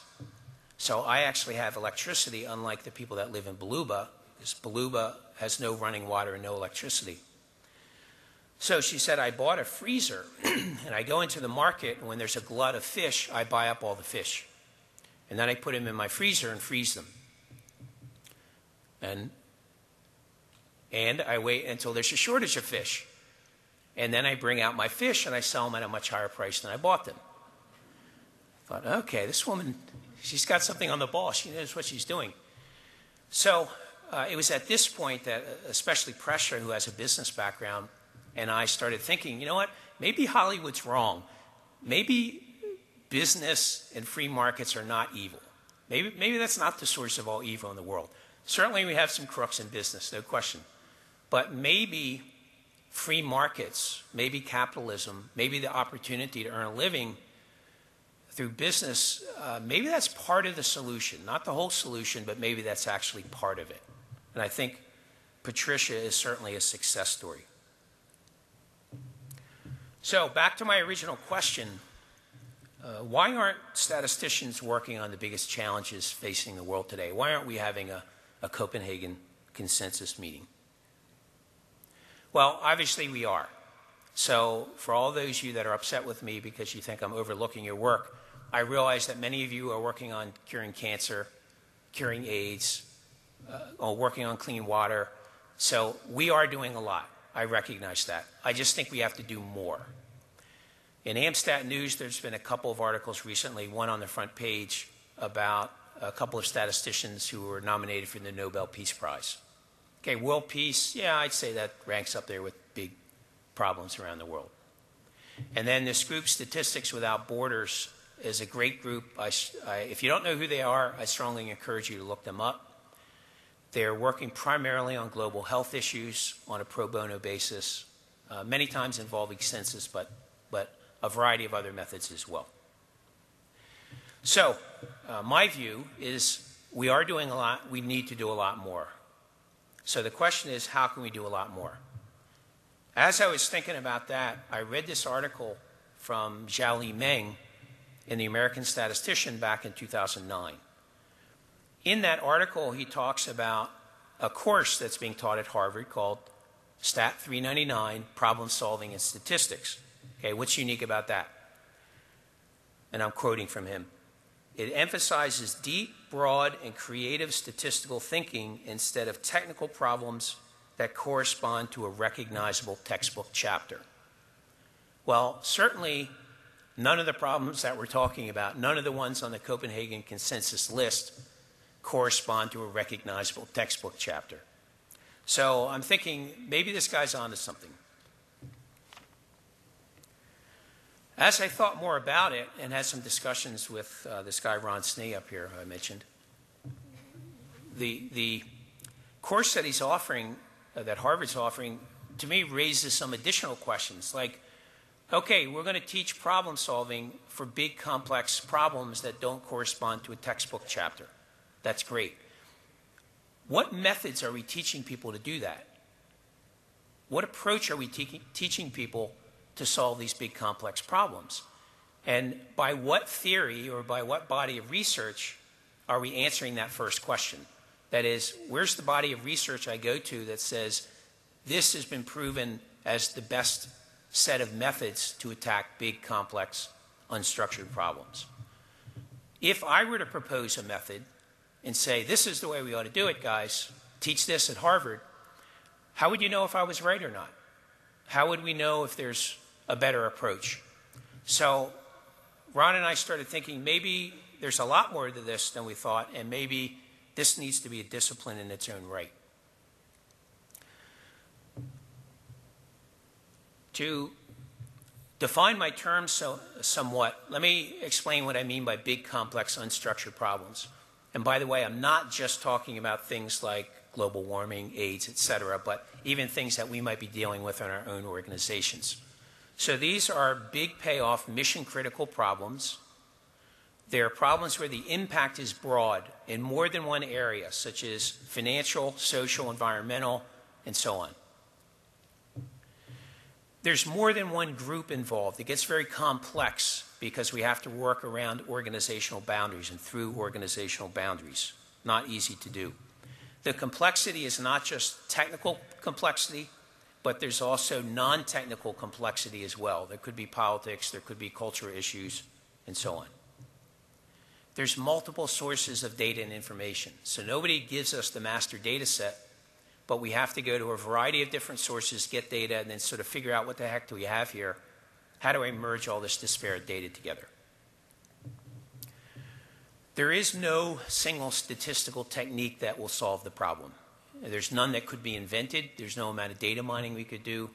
so I actually have electricity, unlike the people that live in Baluba, because Baluba has no running water and no electricity. So she said, I bought a freezer, and I go into the market, and when there's a glut of fish, I buy up all the fish. And then I put them in my freezer and freeze them. And I wait until there's a shortage of fish. And then I bring out my fish, and I sell them at a much higher price than I bought them. I thought, okay, this woman, she's got something on the ball. She knows what she's doing. So it was at this point that, especially Pressure, who has a business background, and I started thinking, you know what, maybe Hollywood's wrong. Maybe business and free markets are not evil. Maybe that's not the source of all evil in the world. Certainly we have some crooks in business, no question. But maybe free markets, maybe capitalism, maybe the opportunity to earn a living through business, maybe that's part of the solution. Not the whole solution, but maybe that's actually part of it. And I think Patricia is certainly a success story. So back to my original question, why aren't statisticians working on the biggest challenges facing the world today? Why aren't we having a Copenhagen consensus meeting? Well, obviously we are. So for all those of you that are upset with me because you think I'm overlooking your work, I realize that many of you are working on curing cancer, curing AIDS, working on clean water. So we are doing a lot. I recognize that. I just think we have to do more. In Amstat News, there's been a couple of articles recently, one on the front page about a couple of statisticians who were nominated for the Nobel Peace Prize. Okay, world peace, yeah, I'd say that ranks up there with big problems around the world. And then this group, Statistics Without Borders, is a great group. If you don't know who they are, I strongly encourage you to look them up. They're working primarily on global health issues on a pro bono basis, many times involving census, but a variety of other methods as well. So my view is we are doing a lot. We need to do a lot more. So the question is, how can we do a lot more? As I was thinking about that, I read this article from Zhao Meng in the American Statistician back in 2009. In that article, he talks about a course that's being taught at Harvard called Stat 399, Problem Solving and Statistics. Okay, what's unique about that? And I'm quoting from him. It emphasizes deep, broad, and creative statistical thinking instead of technical problems that correspond to a recognizable textbook chapter. Well, certainly none of the problems that we're talking about, none of the ones on the Copenhagen Consensus list correspond to a recognizable textbook chapter. So I'm thinking maybe this guy's onto something. As I thought more about it and had some discussions with this guy Ron Snee up here who I mentioned, the course that he's offering, that Harvard's offering, to me raises some additional questions like, okay, we're going to teach problem solving for big complex problems that don't correspond to a textbook chapter. That's great. What methods are we teaching people to do that? What approach are we teaching people to solve these big complex problems? And by what theory or by what body of research are we answering that first question? That is, where's the body of research I go to that says this has been proven as the best set of methods to attack big, complex, unstructured problems? If I were to propose a method and say, this is the way we ought to do it, guys, teach this at Harvard, how would you know if I was right or not? How would we know if there's a better approach? So Ron and I started thinking maybe there's a lot more to this than we thought, and maybe this needs to be a discipline in its own right. To define my terms somewhat, let me explain what I mean by big, complex, unstructured problems. And by the way, I'm not just talking about things like global warming, AIDS, et cetera, but even things that we might be dealing with in our own organizations. So these are big payoff, mission-critical problems. They're problems where the impact is broad in more than one area, such as financial, social, environmental, and so on. There's more than one group involved. It gets very complex because we have to work around organizational boundaries and through organizational boundaries. Not easy to do. The complexity is not just technical complexity, but there's also non-technical complexity as well. There could be politics, there could be cultural issues, and so on. There's multiple sources of data and information. So nobody gives us the master data set, but we have to go to a variety of different sources, get data, and then sort of figure out what the heck do we have here? How do I merge all this disparate data together? There is no single statistical technique that will solve the problem. There's none that could be invented. There's no amount of data mining we could do.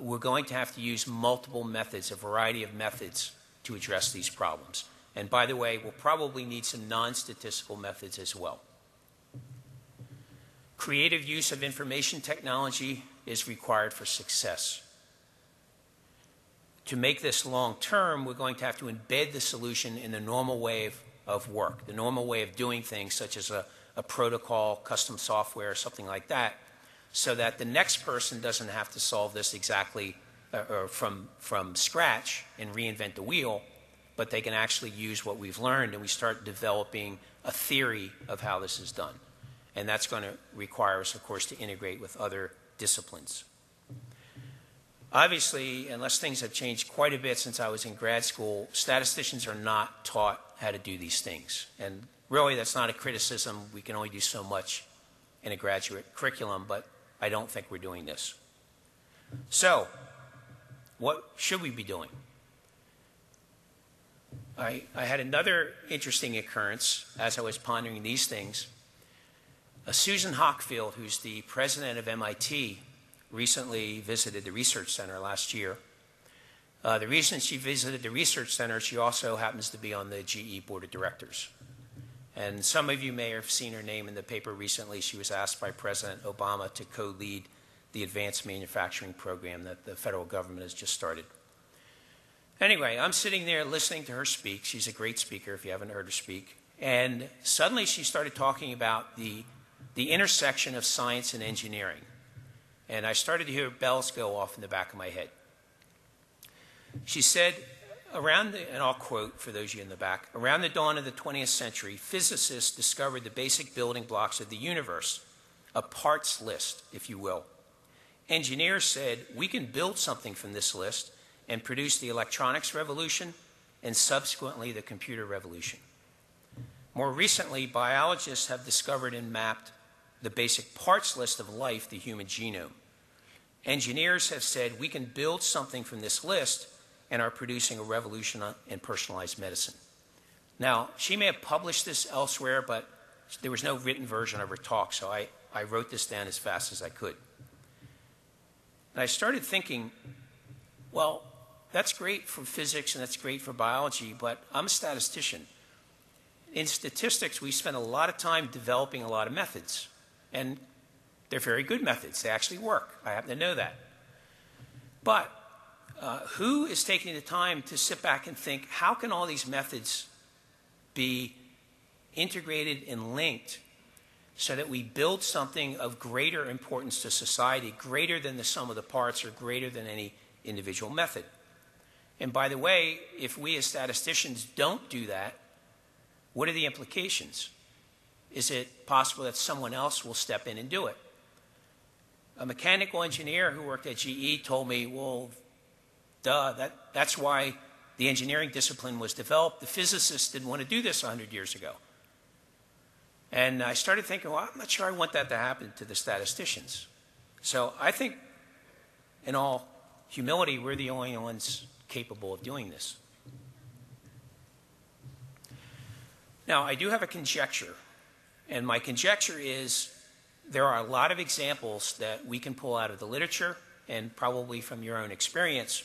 We're going to have to use multiple methods, a variety of methods, to address these problems. And by the way, we'll probably need some non-statistical methods as well. Creative use of information technology is required for success. To make this long-term, we're going to have to embed the solution in the normal way of work, the normal way of doing things, such as a protocol, custom software, something like that, so that the next person doesn't have to solve this exactly or from scratch and reinvent the wheel, but they can actually use what we've learned, and we start developing a theory of how this is done. And that's going to require us, of course, to integrate with other disciplines. Obviously, unless things have changed quite a bit since I was in grad school, statisticians are not taught how to do these things. And really, that's not a criticism. We can only do so much in a graduate curriculum, but I don't think we're doing this. So, what should we be doing? I had another interesting occurrence as I was pondering these things. Susan Hockfield, who's the president of MIT, recently visited the Research Center last year. The reason she visited the Research Center, she also happens to be on the GE Board of Directors. And some of you may have seen her name in the paper recently. She was asked by President Obama to co-lead the advanced manufacturing program that the federal government has just started. Anyway, I'm sitting there listening to her speak. She's a great speaker if you haven't heard her speak. And suddenly she started talking about the intersection of science and engineering. And I started to hear bells go off in the back of my head. She said, and I'll quote for those of you in the back, around the dawn of the 20th century, physicists discovered the basic building blocks of the universe, a parts list, if you will. Engineers said, we can build something from this list and produce the electronics revolution and subsequently the computer revolution. More recently, biologists have discovered and mapped the basic parts list of life, the human genome. Engineers have said, we can build something from this list and are producing a revolution in personalized medicine. Now, she may have published this elsewhere, but there was no written version of her talk, so I wrote this down as fast as I could. And I started thinking, well, that's great for physics and that's great for biology, but I'm a statistician. In statistics, we spend a lot of time developing a lot of methods, and they're very good methods. They actually work. I happen to know that. But who is taking the time to sit back and think, how can all these methods be integrated and linked so that we build something of greater importance to society, greater than the sum of the parts or greater than any individual method? And by the way, if we as statisticians don't do that, what are the implications? Is it possible that someone else will step in and do it? A mechanical engineer who worked at GE told me, well, that's why the engineering discipline was developed. The physicists didn't want to do this 100 years ago. And I started thinking, well, I'm not sure I want that to happen to the statisticians. So I think, in all humility, we're the only ones capable of doing this. Now, I do have a conjecture, and my conjecture is there are a lot of examples that we can pull out of the literature and probably from your own experience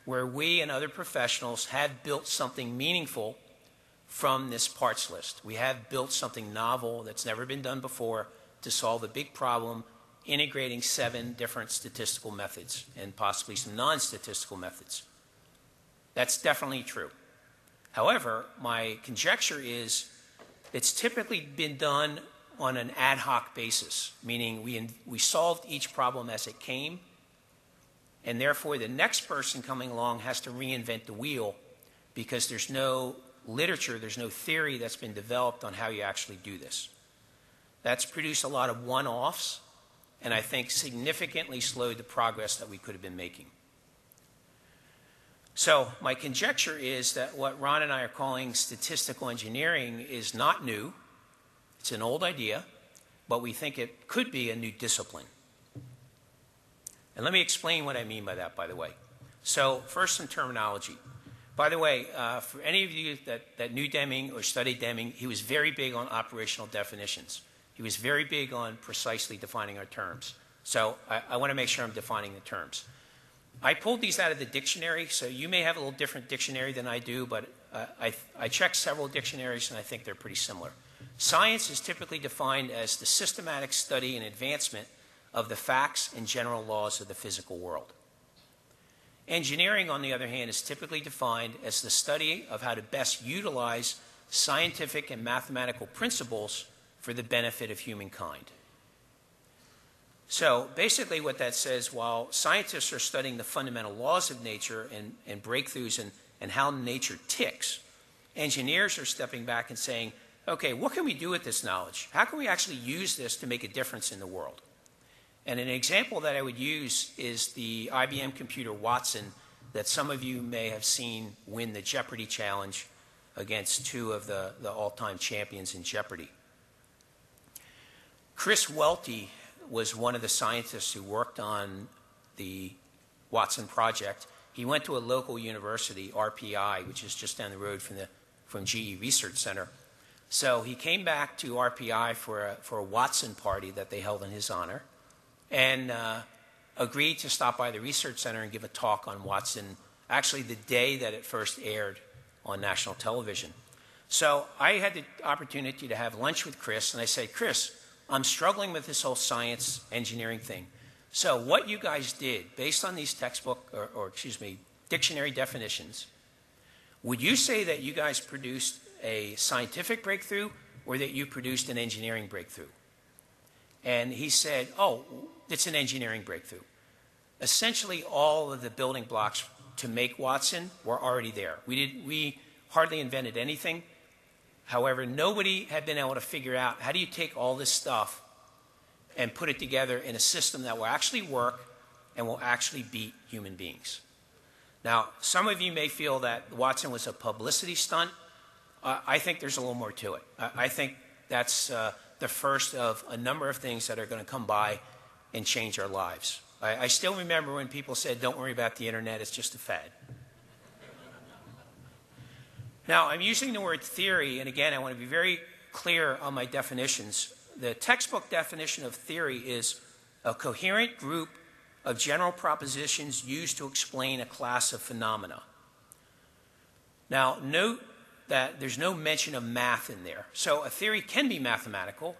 where we and other professionals have built something meaningful from this parts list. We have built something novel that's never been done before to solve a big problem, integrating 7 different statistical methods and possibly some non-statistical methods. That's definitely true. However, my conjecture is it's typically been done on an ad hoc basis, meaning we solved each problem as it came, and therefore the next person coming along has to reinvent the wheel because there's no literature, there's no theory that's been developed on how you actually do this. That's produced a lot of one-offs, and I think significantly slowed the progress that we could have been making. So my conjecture is that what Ron and I are calling statistical engineering is not new. It's an old idea, but we think it could be a new discipline. And let me explain what I mean by that, by the way. So first, some terminology. By the way, for any of you that knew Deming or studied Deming, he was very big on operational definitions. He was very big on precisely defining our terms. So I want to make sure I'm defining the terms. I pulled these out of the dictionary, so you may have a little different dictionary than I do, but I checked several dictionaries and I think they're pretty similar. Science is typically defined as the systematic study and advancement of the facts and general laws of the physical world. Engineering, on the other hand, is typically defined as the study of how to best utilize scientific and mathematical principles for the benefit of humankind. So basically what that says, while scientists are studying the fundamental laws of nature and breakthroughs and how nature ticks, engineers are stepping back and saying, okay, what can we do with this knowledge? How can we actually use this to make a difference in the world? And an example that I would use is the IBM computer Watson that some of you may have seen win the Jeopardy challenge against 2 of the all-time champions in Jeopardy. Chris Welty was one of the scientists who worked on the Watson project. He went to a local university, RPI, which is just down the road from GE Research Center. So he came back to RPI for a Watson party that they held in his honor and agreed to stop by the research center and give a talk on Watson, actually the day that it first aired on national television. So I had the opportunity to have lunch with Chris, and I said, Chris, I'm struggling with this whole science engineering thing. So what you guys did, based on these textbook, dictionary definitions, would you say that you guys produced a scientific breakthrough or that you produced an engineering breakthrough? And he said, oh, it's an engineering breakthrough. Essentially, all of the building blocks to make Watson were already there. We hardly invented anything. However, nobody had been able to figure out how do you take all this stuff and put it together in a system that will actually work and will actually beat human beings. Now, some of you may feel that Watson was a publicity stunt. I think there's a little more to it. I think that's the first of a number of things that are going to come by and change our lives. I still remember when people said, don't worry about the internet, it's just a fad. Now, I'm using the word theory, and again, I want to be very clear on my definitions. The textbook definition of theory is a coherent group of general propositions used to explain a class of phenomena. Now, note that there's no mention of math in there. So a theory can be mathematical,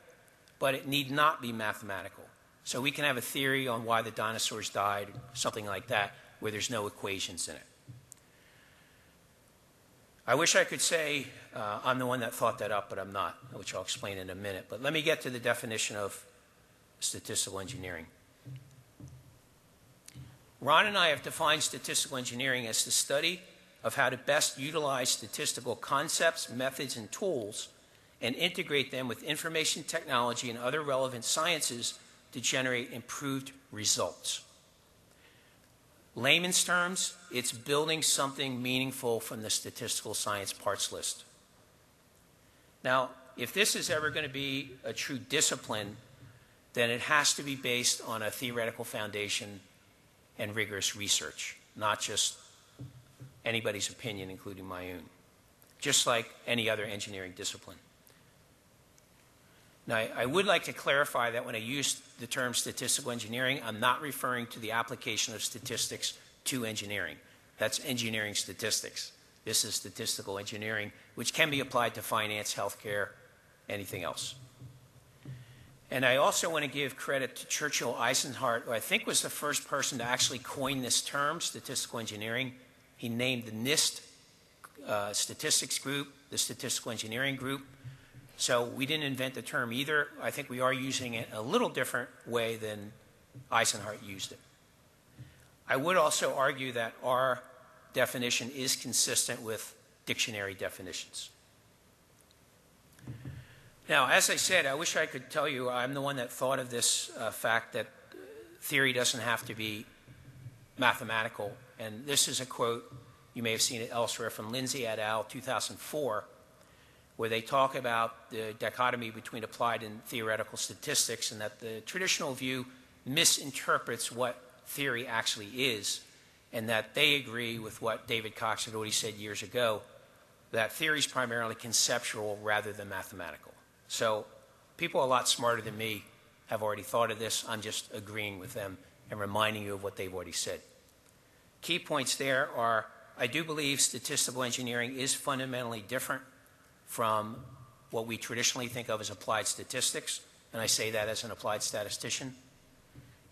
but it need not be mathematical. So we can have a theory on why the dinosaurs died, something like that, where there's no equations in it. I wish I could say I'm the one that thought that up, but I'm not, which I'll explain in a minute. But let me get to the definition of statistical engineering. Ron and I have defined statistical engineering as the study of how to best utilize statistical concepts, methods, and tools and integrate them with information technology and other relevant sciences to generate improved results. Layman's terms, it's building something meaningful from the statistical science parts list. Now, if this is ever going to be a true discipline, then it has to be based on a theoretical foundation and rigorous research, not just anybody's opinion, including my own, just like any other engineering discipline. Now, I would like to clarify that when I use the term statistical engineering, I'm not referring to the application of statistics to engineering. That's engineering statistics. This is statistical engineering, which can be applied to finance, healthcare, anything else. And I also want to give credit to Churchill Eisenhardt, who I think was the first person to actually coin this term, statistical engineering. He named the NIST statistics group, the statistical engineering group. So we didn't invent the term either. I think we are using it a little different way than Eisenhardt used it. I would also argue that our definition is consistent with dictionary definitions. Now, as I said, I wish I could tell you I'm the one that thought of this fact that theory doesn't have to be mathematical. And this is a quote, you may have seen it elsewhere, from Lindsay et al., 2004, where they talk about the dichotomy between applied and theoretical statistics, and that the traditional view misinterprets what theory actually is, and that they agree with what David Cox had already said years ago, that theory is primarily conceptual rather than mathematical. So people a lot smarter than me have already thought of this. I'm just agreeing with them and reminding you of what they've already said. Key points there are, I do believe statistical engineering is fundamentally different from what we traditionally think of as applied statistics, and I say that as an applied statistician,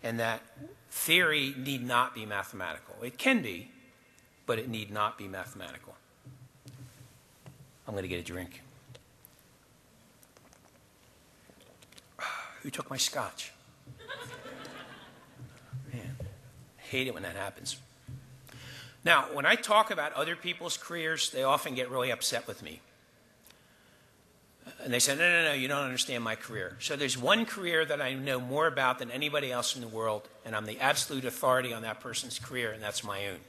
and that theory need not be mathematical. It can be, but it need not be mathematical. I'm going to get a drink. Who took my scotch? Man, I hate it when that happens. Now, when I talk about other people's careers, they often get really upset with me. And they say, no, you don't understand my career. So there's one career that I know more about than anybody else in the world, and I'm the absolute authority on that person's career, and that's my own.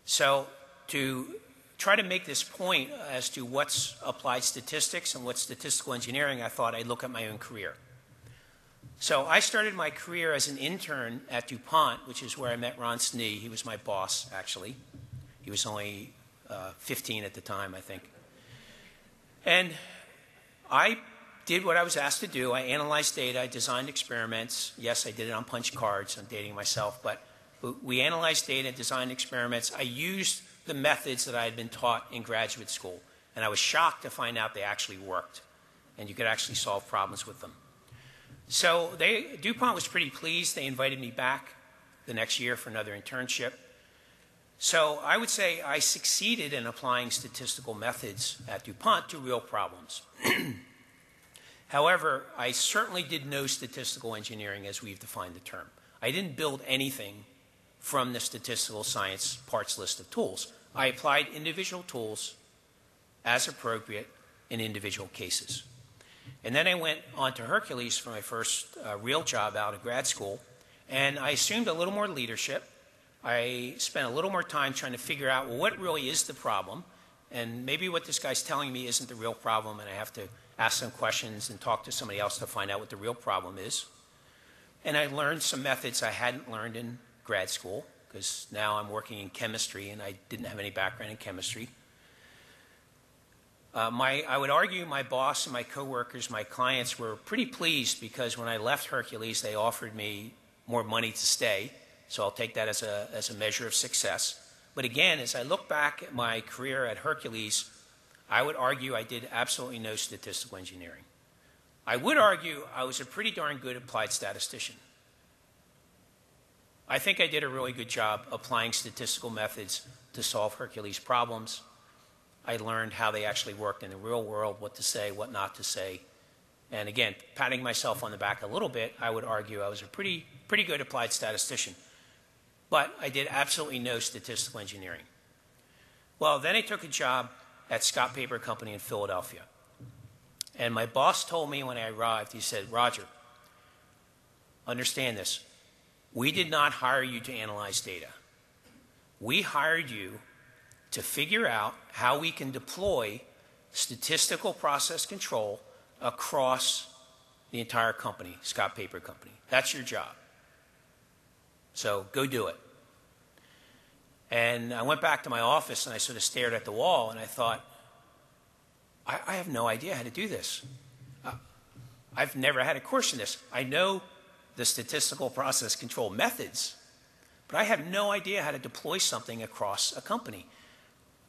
So to try to make this point as to what's applied statistics and what's statistical engineering, I thought I'd look at my own career. So I started my career as an intern at DuPont, which is where I met Ron Snee. He was my boss, actually. He was only 15 at the time, I think. And I did what I was asked to do. I analyzed data. I designed experiments. Yes, I did it on punch cards. I'm dating myself. But we analyzed data, designed experiments. I used the methods that I had been taught in graduate school. And I was shocked to find out they actually worked, and you could actually solve problems with them. So DuPont was pretty pleased. They invited me back the next year for another internship. So I would say I succeeded in applying statistical methods at DuPont to real problems. However, I certainly did no statistical engineering as we've defined the term. I didn't build anything from the statistical science parts list of tools. I applied individual tools as appropriate in individual cases. And then I went on to Hercules for my first real job out of grad school, and I assumed a little more leadership. I spent a little more time trying to figure out, well, what really is the problem? And maybe what this guy's telling me isn't the real problem, and I have to ask some questions and talk to somebody else to find out what the real problem is. And I learned some methods I hadn't learned in grad school, because now I'm working in chemistry, and I didn't have any background in chemistry. I would argue my boss and my coworkers, my clients, were pretty pleased because when I left Hercules, they offered me more money to stay. So I'll take that as a measure of success. But again, as I look back at my career at Hercules, I would argue I did absolutely no statistical engineering. I would argue I was a pretty darn good applied statistician. I think I did a really good job applying statistical methods to solve Hercules problems. I learned how they actually worked in the real world, what to say, what not to say. And again, patting myself on the back a little bit, I would argue I was a pretty good applied statistician. But I did absolutely no statistical engineering. Well, then I took a job at Scott Paper Company in Philadelphia. And my boss told me when I arrived, he said, Roger, understand this. We did not hire you to analyze data. We hired you to figure out how we can deploy statistical process control across the entire company, Scott Paper Company. That's your job. So go do it. And I went back to my office and I sort of stared at the wall and I thought, I have no idea how to do this. I've never had a course in this. I know the statistical process control methods, but I have no idea how to deploy something across a company.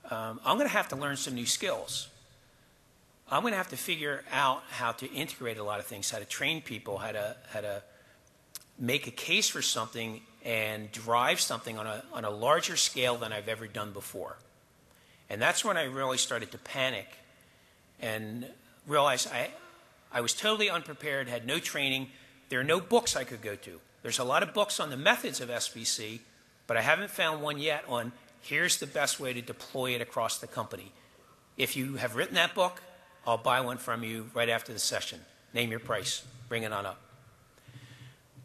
I'm going to have to learn some new skills. I'm going to have to figure out how to integrate a lot of things, how to train people, how to make a case for something and drive something on a larger scale than I've ever done before. And that's when I really started to panic and realized I was totally unprepared, had no training. There are no books I could go to. There's a lot of books on the methods of SPC, but I haven't found one yet on here's the best way to deploy it across the company. If you have written that book, I'll buy one from you right after the session. Name your price. Bring it on up.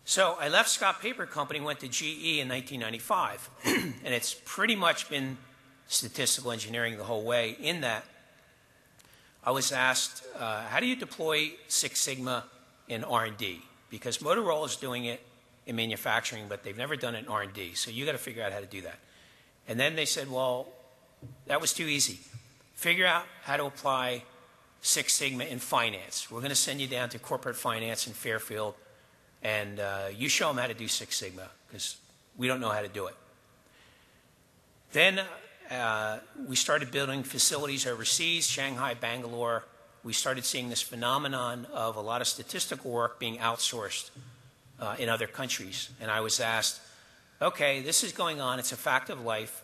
So I left Scott Paper Company, went to GE in 1995, and it's pretty much been statistical engineering the whole way in that I was asked, how do you deploy Six Sigma in R&D? Because Motorola is doing it in manufacturing, but they've never done it in R&D, so you got to figure out how to do that. And then they said, well, that was too easy. Figure out how to apply Six Sigma in finance. We're going to send you down to corporate finance in Fairfield, and you show them how to do Six Sigma, because we don't know how to do it. Then we started building facilities overseas, Shanghai, Bangalore. We started seeing this phenomenon of a lot of statistical work being outsourced in other countries. And I was asked, okay, this is going on. It's a fact of life.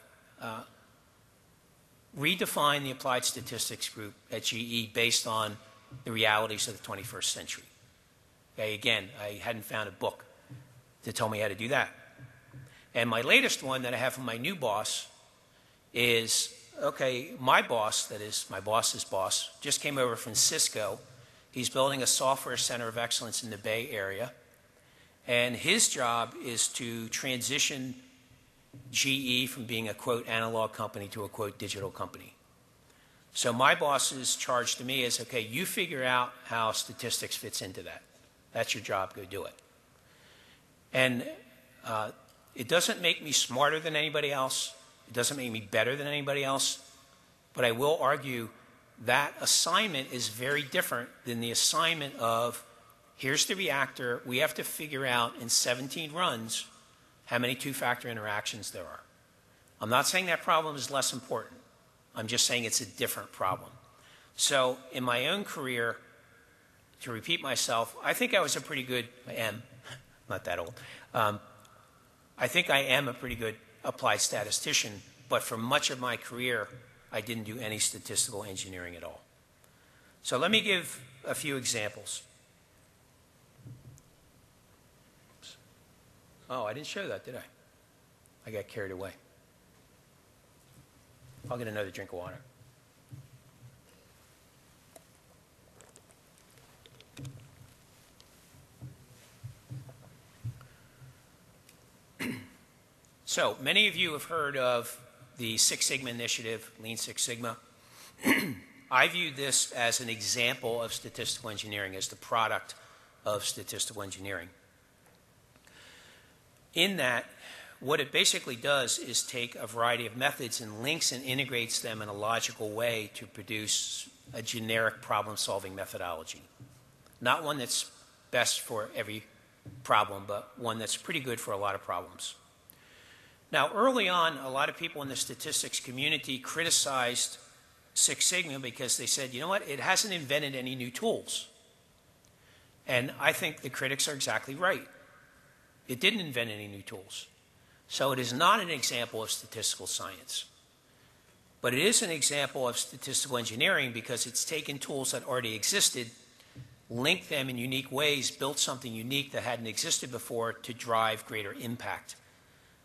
Redefine the applied statistics group at GE based on the realities of the 21st century. Okay, again, I hadn't found a book to tell me how to do that. And my latest one that I have from my new boss is, okay, my boss, that is my boss's boss, just came over from Cisco. He's building a software center of excellence in the Bay Area. And his job is to transition GE from being a, quote, analog company to a, quote, digital company. So my boss's charge to me is, okay, you figure out how statistics fits into that. That's your job. Go do it. And it doesn't make me smarter than anybody else. It doesn't make me better than anybody else. But I will argue that assignment is very different than the assignment of, here's the reactor. We have to figure out in 17 runs how many two-factor interactions there are. I'm not saying that problem is less important. I'm just saying it's a different problem. So in my own career, to repeat myself, I think I was a pretty good, I am, not that old, I think I am a pretty good applied statistician, but for much of my career, I didn't do any statistical engineering at all. So let me give a few examples. Oh, I didn't show that, did I? I got carried away. I'll get another drink of water. So many of you have heard of the Six Sigma initiative, Lean Six Sigma. I view this as an example of statistical engineering, as the product of statistical engineering. In that, what it basically does is take a variety of methods and links and integrates them in a logical way to produce a generic problem-solving methodology. Not one that's best for every problem, but one that's pretty good for a lot of problems. Now, early on, a lot of people in the statistics community criticized Six Sigma because they said, you know what, it hasn't invented any new tools. And I think the critics are exactly right. It didn't invent any new tools. So it is not an example of statistical science. But it is an example of statistical engineering because it's taken tools that already existed, linked them in unique ways, built something unique that hadn't existed before to drive greater impact.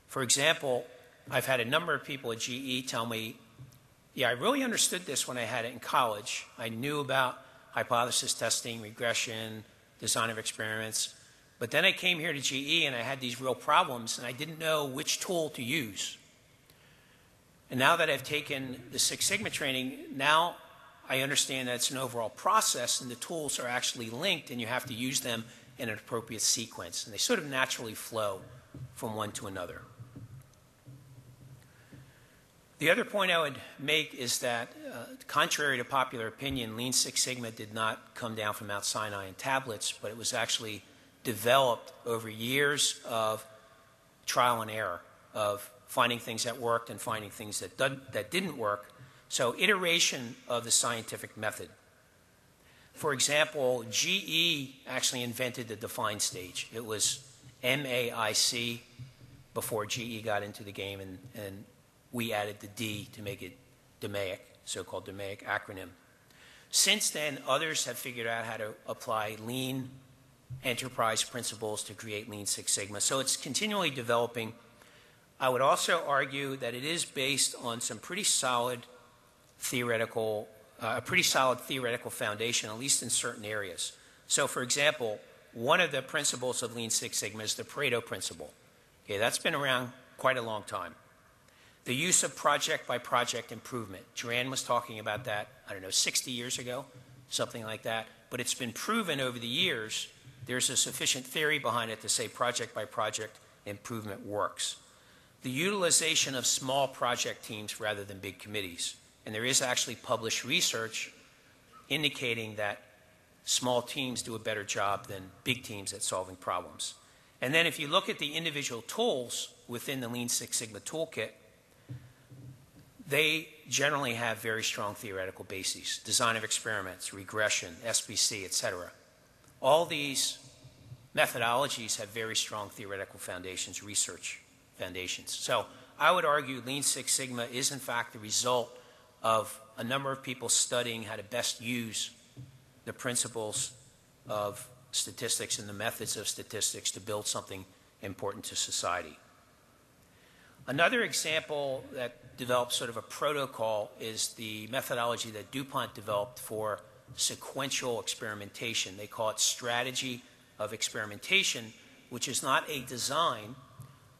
For example, I've had a number of people at GE tell me, yeah, I really understood this when I had it in college. I knew about hypothesis testing, regression, design of experiments. But then I came here to GE and I had these real problems and I didn't know which tool to use. And now that I've taken the Six Sigma training, now I understand that it's an overall process and the tools are actually linked and you have to use them in an appropriate sequence. And they sort of naturally flow from one to another. The other point I would make is that, contrary to popular opinion, Lean Six Sigma did not come down from Mount Sinai in tablets, but it was actually developed over years of trial and error, of finding things that worked and finding things that didn't work. So iteration of the scientific method. For example, GE actually invented the define stage. It was MAIC before GE got into the game, and we added the D to make it DMAIC, so-called DMAIC acronym. Since then, others have figured out how to apply lean enterprise principles to create Lean Six Sigma. So it's continually developing. I would also argue that it is based on some pretty solid theoretical, foundation, at least in certain areas. So for example, one of the principles of Lean Six Sigma is the Pareto principle. Okay, that's been around quite a long time. The use of project-by-project improvement. Joanne was talking about that, 60 years ago, something like that. But it's been proven over the years, there's a sufficient theory behind it to say project-by-project improvement works. The utilization of small project teams rather than big committees. And there is actually published research indicating that small teams do a better job than big teams at solving problems. And then if you look at the individual tools within the Lean Six Sigma toolkit, they generally have very strong theoretical bases. Design of experiments, regression, SBC, etc. All these methodologies have very strong theoretical foundations, research foundations. So I would argue Lean Six Sigma is in fact the result of a number of people studying how to best use the principles of statistics and the methods of statistics to build something important to society. Another example that develops sort of a protocol is the methodology that DuPont developed for sequential experimentation. They call it strategy of experimentation, which is not a design,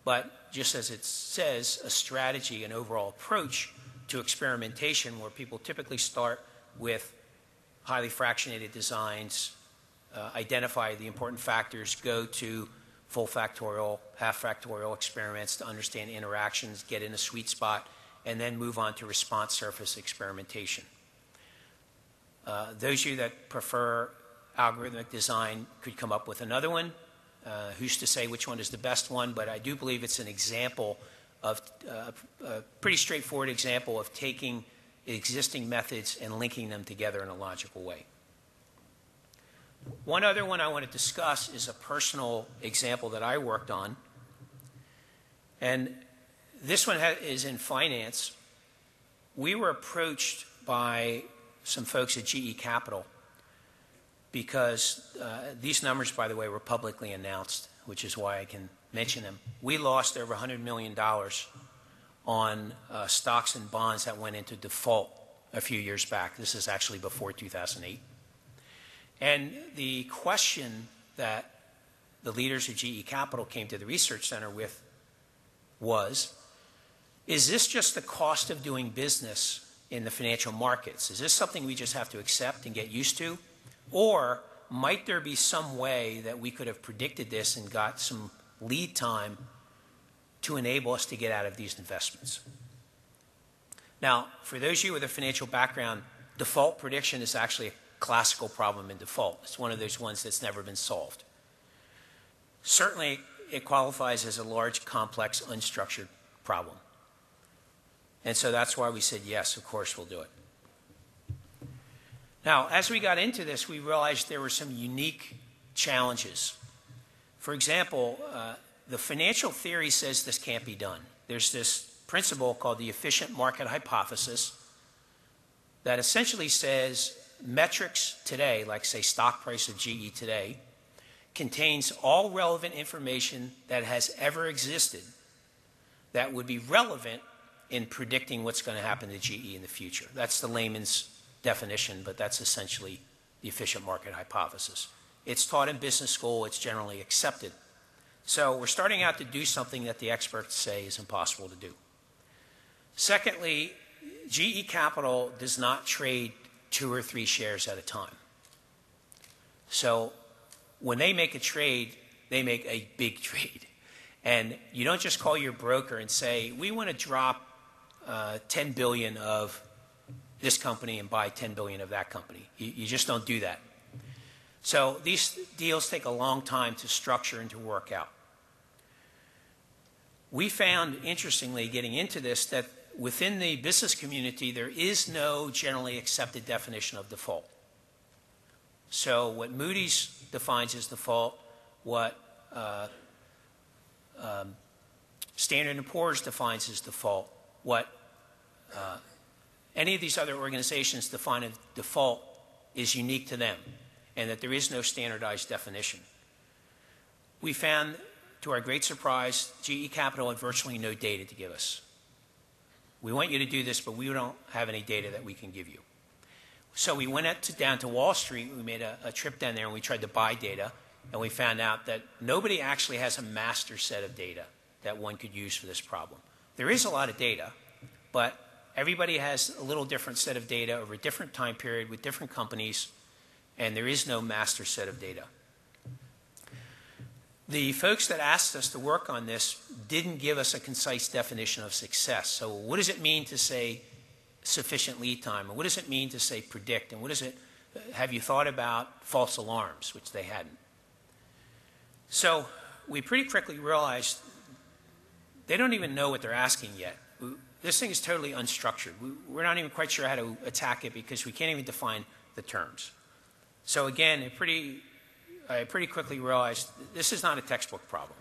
but just as it says, a strategy, an overall approach to experimentation where people typically start with highly fractionated designs, identify the important factors, go to full factorial, half factorial experiments to understand interactions, get in a sweet spot, and then move on to response surface experimentation. Those of you that prefer algorithmic design could come up with another one. Who's to say which one is the best one, but I do believe it's an example of a pretty straightforward example of taking existing methods and linking them together in a logical way. One other one I want to discuss is a personal example that I worked on. And this one is in finance. We were approached by some folks at GE Capital because these numbers, by the way, were publicly announced, which is why I can mention them. We lost over $100 million on stocks and bonds that went into default a few years back. This is actually before 2008. And the question that the leaders of GE Capital came to the research center with was, is this just the cost of doing business in the financial markets? Is this something we just have to accept and get used to? Or might there be some way that we could have predicted this and got some lead time to enable us to get out of these investments? Now, for those of you with a financial background, default prediction is actually a classical problem in default. It's one of those ones that's never been solved. Certainly, it qualifies as a large, complex, unstructured problem. And so that's why we said, yes, of course we'll do it. Now, as we got into this, we realized there were some unique challenges. For example, the financial theory says this can't be done. There's this principle called the efficient market hypothesis that essentially says metrics today, like say stock price of GE today, contains all relevant information that has ever existed that would be relevant in predicting what's going to happen to GE in the future. That's the layman's definition, but that's essentially the efficient market hypothesis. It's taught in business school. It's generally accepted. So we're starting out to do something that the experts say is impossible to do. Secondly, GE Capital does not trade 2 or 3 shares at a time. So when they make a trade, they make a big trade. And you don't just call your broker and say, we want to drop 10 billion of this company and buy 10 billion of that company. You just don't do that. So these deals take a long time to structure and to work out. We found, interestingly, getting into this, that within the business community, there is no generally accepted definition of default. So what Moody's defines as default, what Standard & Poor's defines as default, what any of these other organizations define as default is unique to them, and that there is no standardized definition. We found, to our great surprise, GE Capital had virtually no data to give us. We want you to do this, but we don't have any data that we can give you. So we went down to Wall Street. We made a trip down there, and we tried to buy data, and we found out that nobody actually has a master set of data that one could use for this problem. There is a lot of data, but everybody has a little different set of data over a different time period with different companies, and there is no master set of data. The folks that asked us to work on this didn't give us a concise definition of success. So what does it mean to say sufficient lead time? And what does it mean to say predict? And what is it, have you thought about false alarms, which they hadn't? So we pretty quickly realized they don't even know what they're asking yet. This thing is totally unstructured. We're not even quite sure how to attack it because we can't even define the terms. So again, I pretty quickly realized this is not a textbook problem.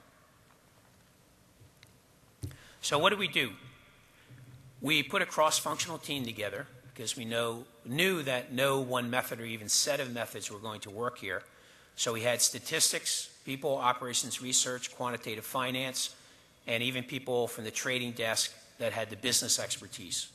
So what do? We put a cross-functional team together because we knew that no one method or even set of methods were going to work here. So we had statistics, people, operations research, quantitative finance, and even people from the trading desk that had the business expertise.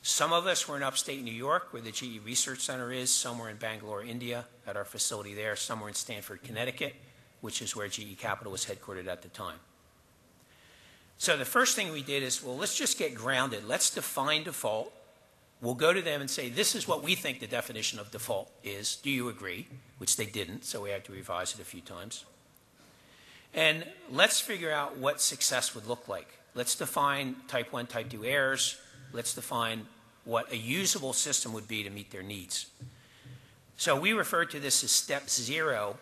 Some of us were in upstate New York, where the GE Research Center is. Some were in Bangalore, India, at our facility there. Some were in Stamford, Connecticut, which is where GE Capital was headquartered at the time. So the first thing we did is, well, let's just get grounded. Let's define default. We'll go to them and say, this is what we think the definition of default is. Do you agree? Which they didn't, so we had to revise it a few times. And let's figure out what success would look like. Let's define type 1, type 2 errors. Let's define what a usable system would be to meet their needs. So we refer to this as step 0,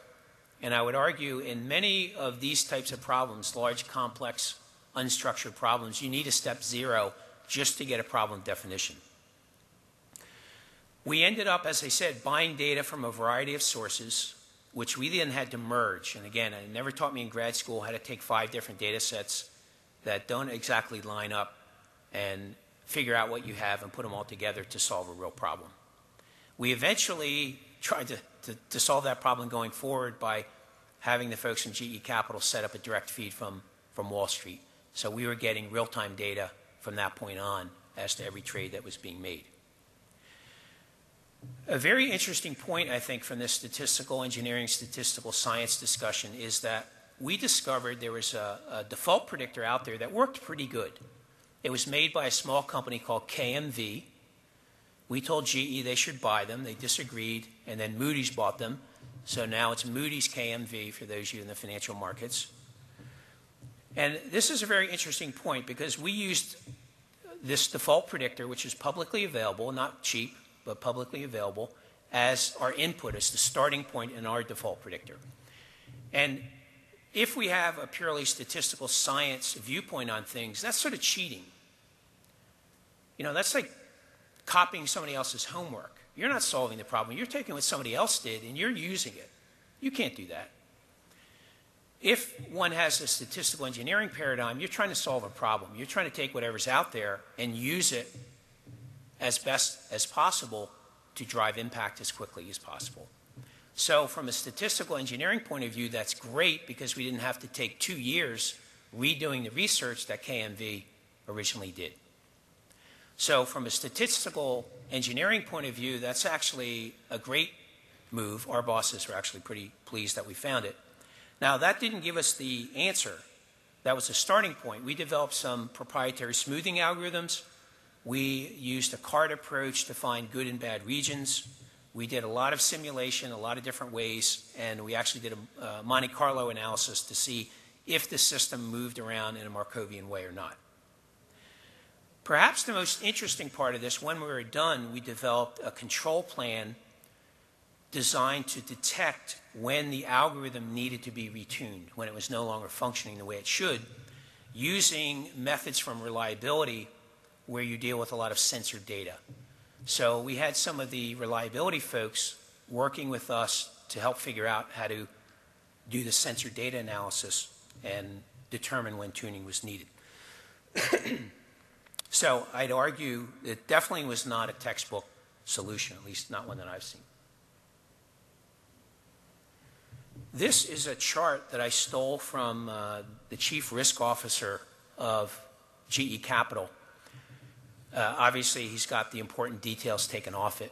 and I would argue in many of these types of problems, large, complex, unstructured problems, you need a step 0 just to get a problem definition. We ended up, as I said, buying data from a variety of sources, which we then had to merge. And again, it never taught me in grad school how to take 5 different data sets that don't exactly line up and figure out what you have and put them all together to solve a real problem. We eventually tried to solve that problem going forward by having the folks in GE Capital set up a direct feed from Wall Street. So we were getting real-time data from that point on as to every trade that was being made. A very interesting point, I think, from this statistical engineering, statistical science discussion is that we discovered there was a default predictor out there that worked pretty good. It was made by a small company called KMV. We told GE they should buy them. They disagreed, and then Moody's bought them. So now it's Moody's KMV for those of you in the financial markets. And this is a very interesting point because we used this default predictor, which is publicly available, not cheap, but publicly available, as our input, as the starting point in our default predictor. And if we have a purely statistical science viewpoint on things, that's sort of cheating. You know, that's like copying somebody else's homework. You're not solving the problem. You're taking what somebody else did and you're using it. You can't do that. If one has a statistical engineering paradigm, you're trying to solve a problem. You're trying to take whatever's out there and use it as best as possible to drive impact as quickly as possible. So from a statistical engineering point of view, that's great because we didn't have to take 2 years redoing the research that KMV originally did. So from a statistical engineering point of view, that's actually a great move. Our bosses were actually pretty pleased that we found it. Now, that didn't give us the answer. That was a starting point. We developed some proprietary smoothing algorithms. We used a card approach to find good and bad regions. We did a lot of simulation, a lot of different ways, and we actually did a Monte Carlo analysis to see if the system moved around in a Markovian way or not. Perhaps the most interesting part of this, when we were done, we developed a control plan designed to detect when the algorithm needed to be retuned, when it was no longer functioning the way it should, using methods from reliability where you deal with a lot of censored data. So we had some of the reliability folks working with us to help figure out how to do the censored data analysis and determine when tuning was needed. So I'd argue it definitely was not a textbook solution, at least not one that I've seen. This is a chart that I stole from the chief risk officer of GE Capital. Obviously, he's got the important details taken off it.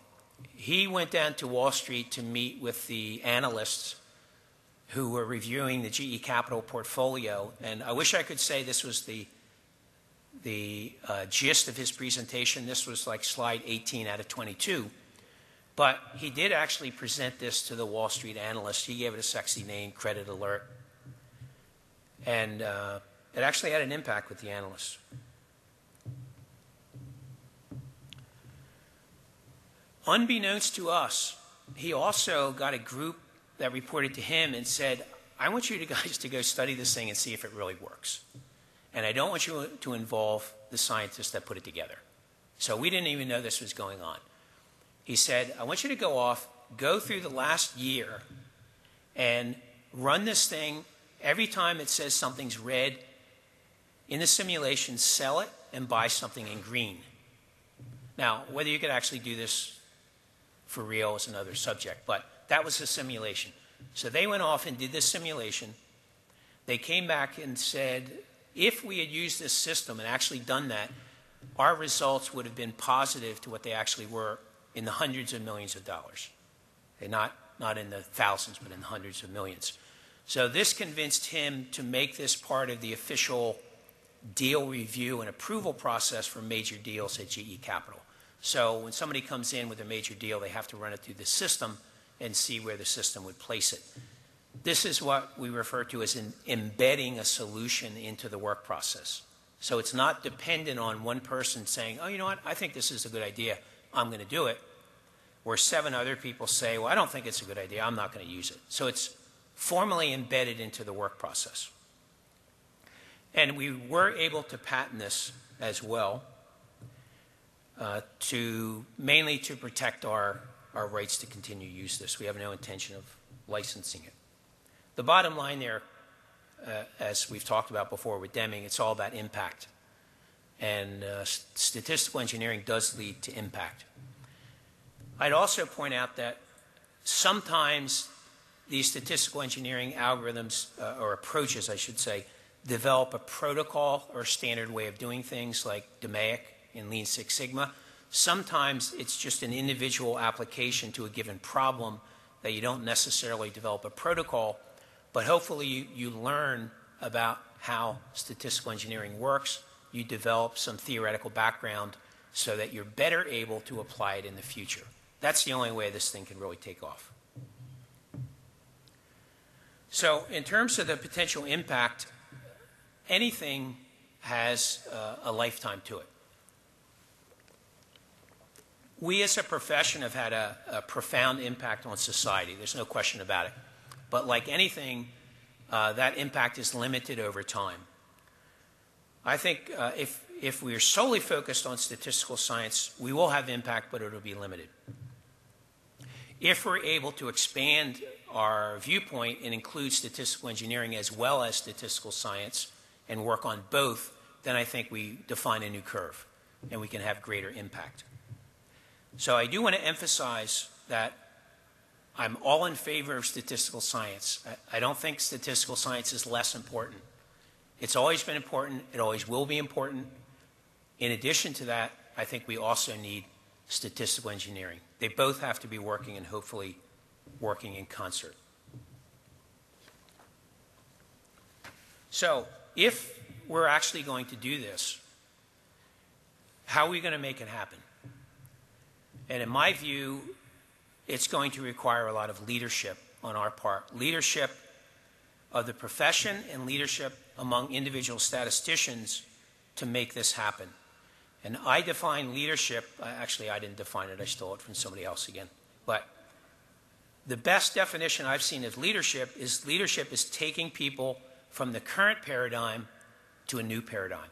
He went down to Wall Street to meet with the analysts who were reviewing the GE Capital portfolio. And I wish I could say this was the gist of his presentation. This was like slide 18 out of 22. But he did actually present this to the Wall Street analysts. He gave it a sexy name, Credit Alert. And it actually had an impact with the analysts. Unbeknownst to us, he also got a group that reported to him and said, I want you guys to go study this thing and see if it really works. And I don't want you to involve the scientists that put it together. So we didn't even know this was going on. He said, I want you to go off, go through the last year, and run this thing. Every time it says something's red in the simulation, sell it and buy something in green. Now, whether you could actually do this for real is another subject, but that was the simulation. So they went off and did this simulation. They came back and said, if we had used this system and actually done that, our results would have been positive to what they actually were in the hundreds of millions of dollars. Okay, not in the thousands, but in the hundreds of millions. So this convinced him to make this part of the official deal review and approval process for major deals at GE Capital. So when somebody comes in with a major deal, they have to run it through the system and see where the system would place it. This is what we refer to as embedding a solution into the work process. So it's not dependent on one person saying, oh, you know what, I think this is a good idea, I'm going to do it, where 7 other people say, well, I don't think it's a good idea, I'm not going to use it. So it's formally embedded into the work process. And we were able to patent this as well. mainly to protect our rights to continue to use this. We have no intention of licensing it. The bottom line there, as we've talked about before with Deming, it's all about impact. And statistical engineering does lead to impact. I'd also point out that sometimes these statistical engineering algorithms, or approaches, I should say, develop a protocol or standard way of doing things like DMAIC in Lean Six Sigma. Sometimes it's just an individual application to a given problem that you don't necessarily develop a protocol, but hopefully you learn about how statistical engineering works. You develop some theoretical background so that you're better able to apply it in the future. That's the only way this thing can really take off. So in terms of the potential impact, anything has a lifetime to it. We as a profession have had a profound impact on society. There's no question about it. But like anything, that impact is limited over time. I think if we're solely focused on statistical science, we will have impact, but it'll be limited. If we're able to expand our viewpoint and include statistical engineering as well as statistical science and work on both, then I think we define a new curve and we can have greater impact. So I do want to emphasize that I'm all in favor of statistical science. I don't think statistical science is less important. It's always been important. It always will be important. In addition to that, I think we also need statistical engineering. They both have to be working and hopefully working in concert. So if we're actually going to do this, how are we going to make it happen? And in my view, it's going to require a lot of leadership on our part. Leadership of the profession and leadership among individual statisticians to make this happen. And I define leadership, actually I didn't define it, I stole it from somebody else again. But the best definition I've seen of leadership is taking people from the current paradigm to a new paradigm.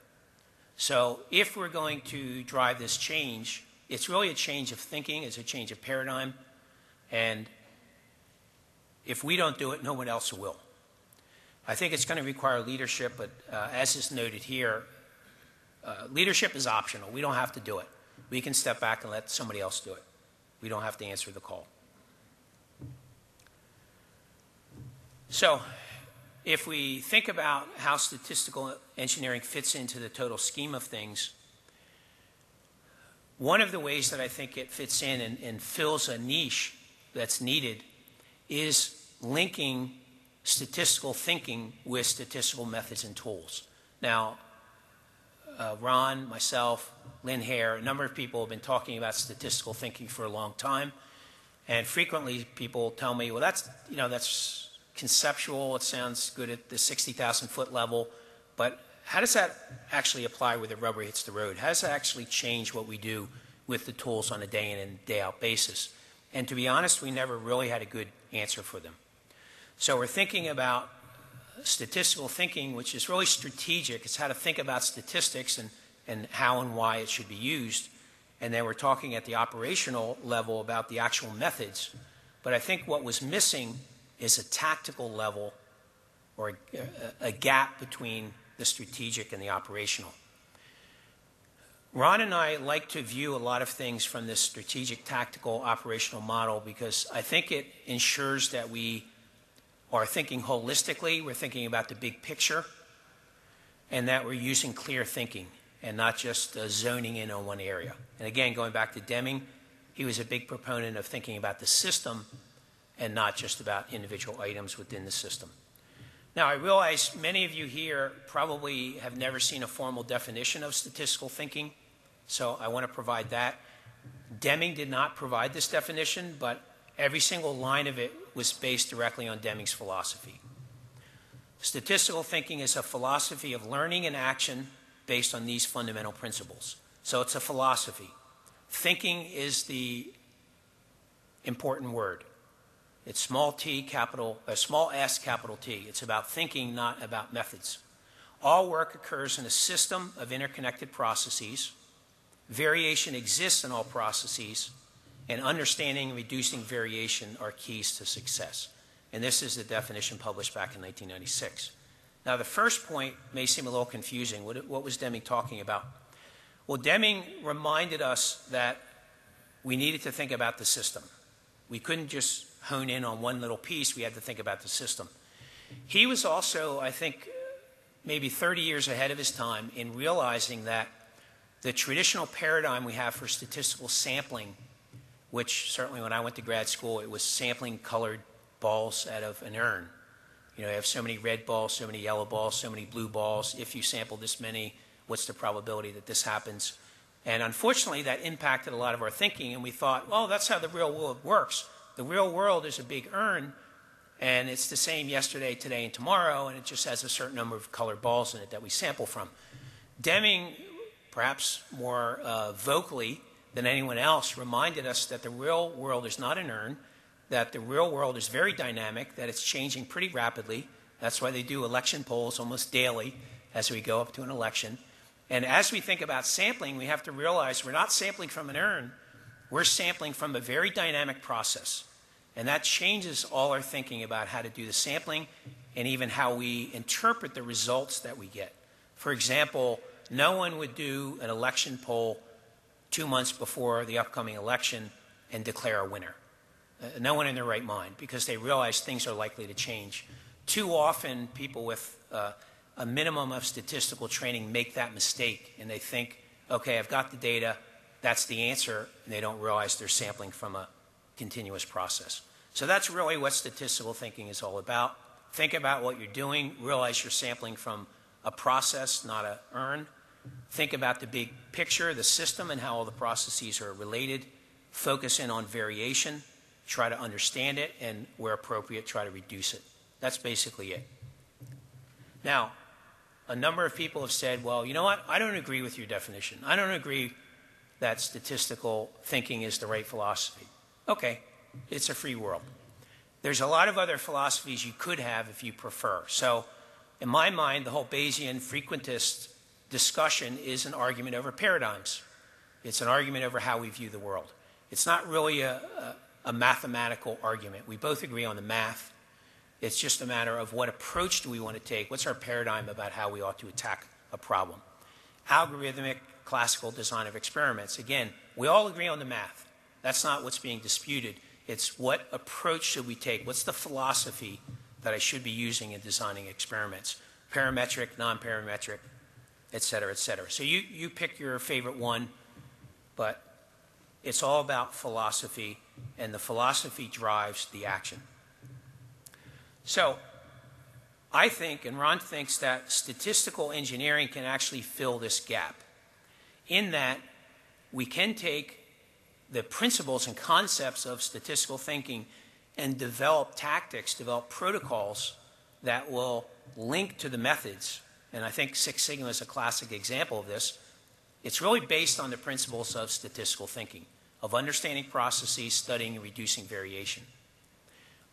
So if we're going to drive this change, it's really a change of thinking, it's a change of paradigm, and if we don't do it, no one else will. I think it's going to require leadership, but as is noted here, leadership is optional. We don't have to do it. We can step back and let somebody else do it. We don't have to answer the call. So if we think about how statistical engineering fits into the total scheme of things, one of the ways that I think it fits in and fills a niche that's needed is linking statistical thinking with statistical methods and tools. Now, Ron, myself, Lynn Hare, a number of people have been talking about statistical thinking for a long time, and frequently people tell me, well, that's conceptual, it sounds good at the 60,000-foot level, but how does that actually apply where the rubber hits the road? How does that actually change what we do with the tools on a day in and day out basis? And to be honest, we never really had a good answer for them. So we're thinking about statistical thinking, which is really strategic. It's how to think about statistics and how and why it should be used. And then we're talking at the operational level about the actual methods. But I think what was missing is a tactical level or a gap between the strategic and the operational. Ron and I like to view a lot of things from this strategic, tactical, operational model because I think it ensures that we are thinking holistically, we're thinking about the big picture, and that we're using clear thinking and not just zoning in on one area. And again, going back to Deming, he was a big proponent of thinking about the system and not just about individual items within the system. Now, I realize many of you here probably have never seen a formal definition of statistical thinking, so I want to provide that. Deming did not provide this definition, but every single line of it was based directly on Deming's philosophy. Statistical thinking is a philosophy of learning and action based on these fundamental principles. So it's a philosophy. Thinking is the important word. It's small s, capital T. It's about thinking, not about methods. All work occurs in a system of interconnected processes. variation exists in all processes, and understanding and reducing variation are keys to success. And this is the definition published back in 1996. Now, the first point may seem a little confusing. What was Deming talking about? Well, Deming reminded us that we needed to think about the system. We couldn't just hone in on one little piece. We had to think about the system. He was also, I think, maybe 30 years ahead of his time in realizing that the traditional paradigm we have for statistical sampling, which certainly when I went to grad school, it was sampling colored balls out of an urn. You know, you have so many red balls, so many yellow balls, so many blue balls. If you sample this many, what's the probability that this happens? And unfortunately, that impacted a lot of our thinking, and we thought, well, that's how the real world works. The real world is a big urn, and it's the same yesterday, today, and tomorrow, and it just has a certain number of colored balls in it that we sample from. Deming, perhaps more vocally than anyone else, reminded us that the real world is not an urn, that the real world is very dynamic, that it's changing pretty rapidly. That's why they do election polls almost daily as we go up to an election. And as we think about sampling, we have to realize we're not sampling from an urn. We're sampling from a very dynamic process. And that changes all our thinking about how to do the sampling and even how we interpret the results that we get. For example, no one would do an election poll 2 months before the upcoming election and declare a winner. No one in their right mind, because they realize things are likely to change. Too often, people with a minimum of statistical training make that mistake, and they think, okay, I've got the data, that's the answer, and they don't realize they're sampling from a continuous process. So that's really what statistical thinking is all about. Think about what you're doing, realize you're sampling from a process, not an urn. Think about the big picture, the system, and how all the processes are related. Focus in on variation. Try to understand it, and where appropriate, try to reduce it. That's basically it. Now, a number of people have said, well, you know what? I don't agree with your definition. I don't agree that statistical thinking is the right philosophy. Okay, it's a free world. There's a lot of other philosophies you could have if you prefer. So, in my mind, the whole Bayesian frequentist discussion is an argument over paradigms. It's an argument over how we view the world. It's not really a mathematical argument. We both agree on the math. It's just a matter of what approach do we want to take? What's our paradigm about how we ought to attack a problem? Algorithmic, classical design of experiments. Again, we all agree on the math. That's not what's being disputed. It's what approach should we take? What's the philosophy that I should be using in designing experiments? Parametric, non-parametric, et cetera, et cetera. So you pick your favorite one, but it's all about philosophy, and the philosophy drives the action. So I think, and Ron thinks, that statistical engineering can actually fill this gap, in that we can take the principles and concepts of statistical thinking and develop tactics, develop protocols that will link to the methods. And I think Six Sigma is a classic example of this. It's really based on the principles of statistical thinking, of understanding processes, studying, and reducing variation.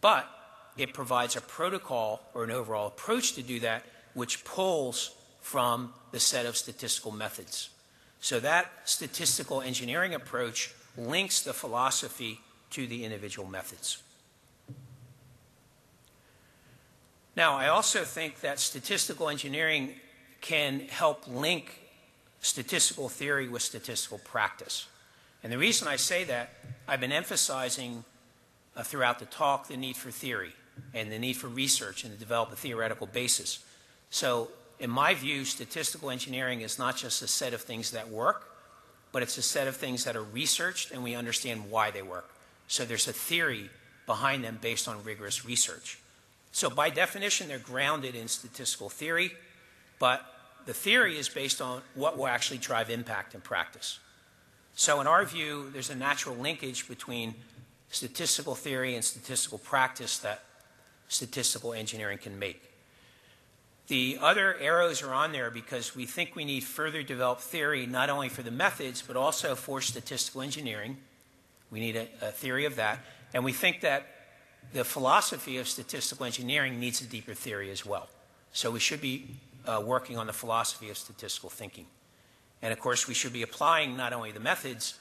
But it provides a protocol or an overall approach to do that, which pulls from the set of statistical methods. So that statistical engineering approach links the philosophy to the individual methods. Now, I also think that statistical engineering can help link statistical theory with statistical practice. And the reason I say that, I've been emphasizing throughout the talk the need for theory and the need for research and to develop a theoretical basis. So in my view, statistical engineering is not just a set of things that work, but it's a set of things that are researched and we understand why they work. So there's a theory behind them based on rigorous research. So by definition, they're grounded in statistical theory, but the theory is based on what will actually drive impact in practice. So in our view, there's a natural linkage between statistical theory and statistical practice that statistical engineering can make. The other arrows are on there because we think we need further developed theory, not only for the methods, but also for statistical engineering. We need a theory of that. And we think that the philosophy of statistical engineering needs a deeper theory as well. So we should be working on the philosophy of statistical thinking. And of course, we should be applying not only the methods,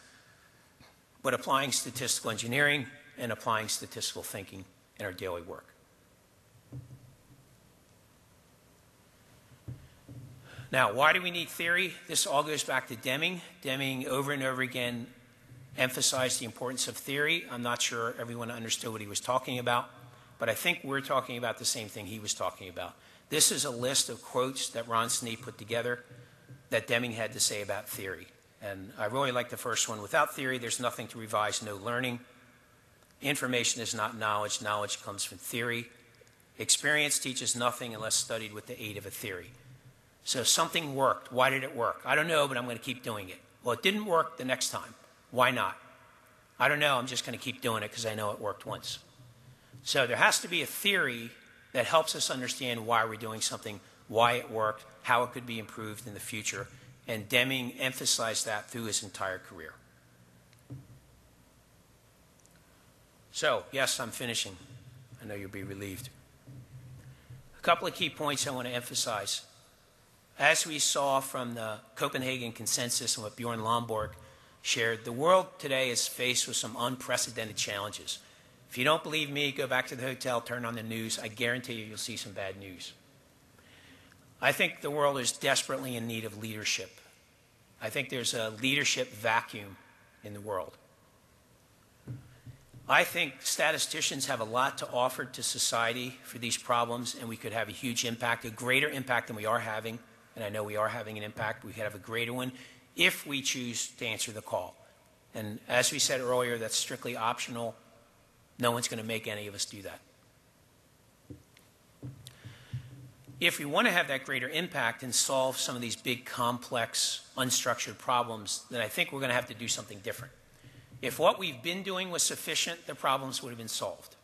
but applying statistical engineering and applying statistical thinking in our daily work. Now, why do we need theory? This all goes back to Deming. Deming over and over again emphasized the importance of theory. I'm not sure everyone understood what he was talking about, but I think we're talking about the same thing he was talking about. This is a list of quotes that Ron Snee put together that Deming had to say about theory. And I really like the first one. Without theory, there's nothing to revise, no learning. Information is not knowledge. Knowledge comes from theory. Experience teaches nothing unless studied with the aid of a theory. So something worked. Why did it work? I don't know, but I'm going to keep doing it. Well, it didn't work the next time. Why not? I don't know. I'm just going to keep doing it because I know it worked once. So there has to be a theory that helps us understand why we're doing something, why it worked, how it could be improved in the future. And Deming emphasized that through his entire career. So, yes, I'm finishing. I know you'll be relieved. A couple of key points I want to emphasize. As we saw from the Copenhagen Consensus and what Bjorn Lomborg shared, the world today is faced with some unprecedented challenges. If you don't believe me, go back to the hotel, turn on the news. I guarantee you'll see some bad news. I think the world is desperately in need of leadership. I think there's a leadership vacuum in the world. I think statisticians have a lot to offer to society for these problems, and we could have a huge impact, a greater impact than we are having. And I know we are having an impact. We could have a greater one if we choose to answer the call. And as we said earlier, that's strictly optional. No one's going to make any of us do that. If we want to have that greater impact and solve some of these big, complex, unstructured problems, then I think we're going to have to do something different. If what we've been doing was sufficient, the problems would have been solved.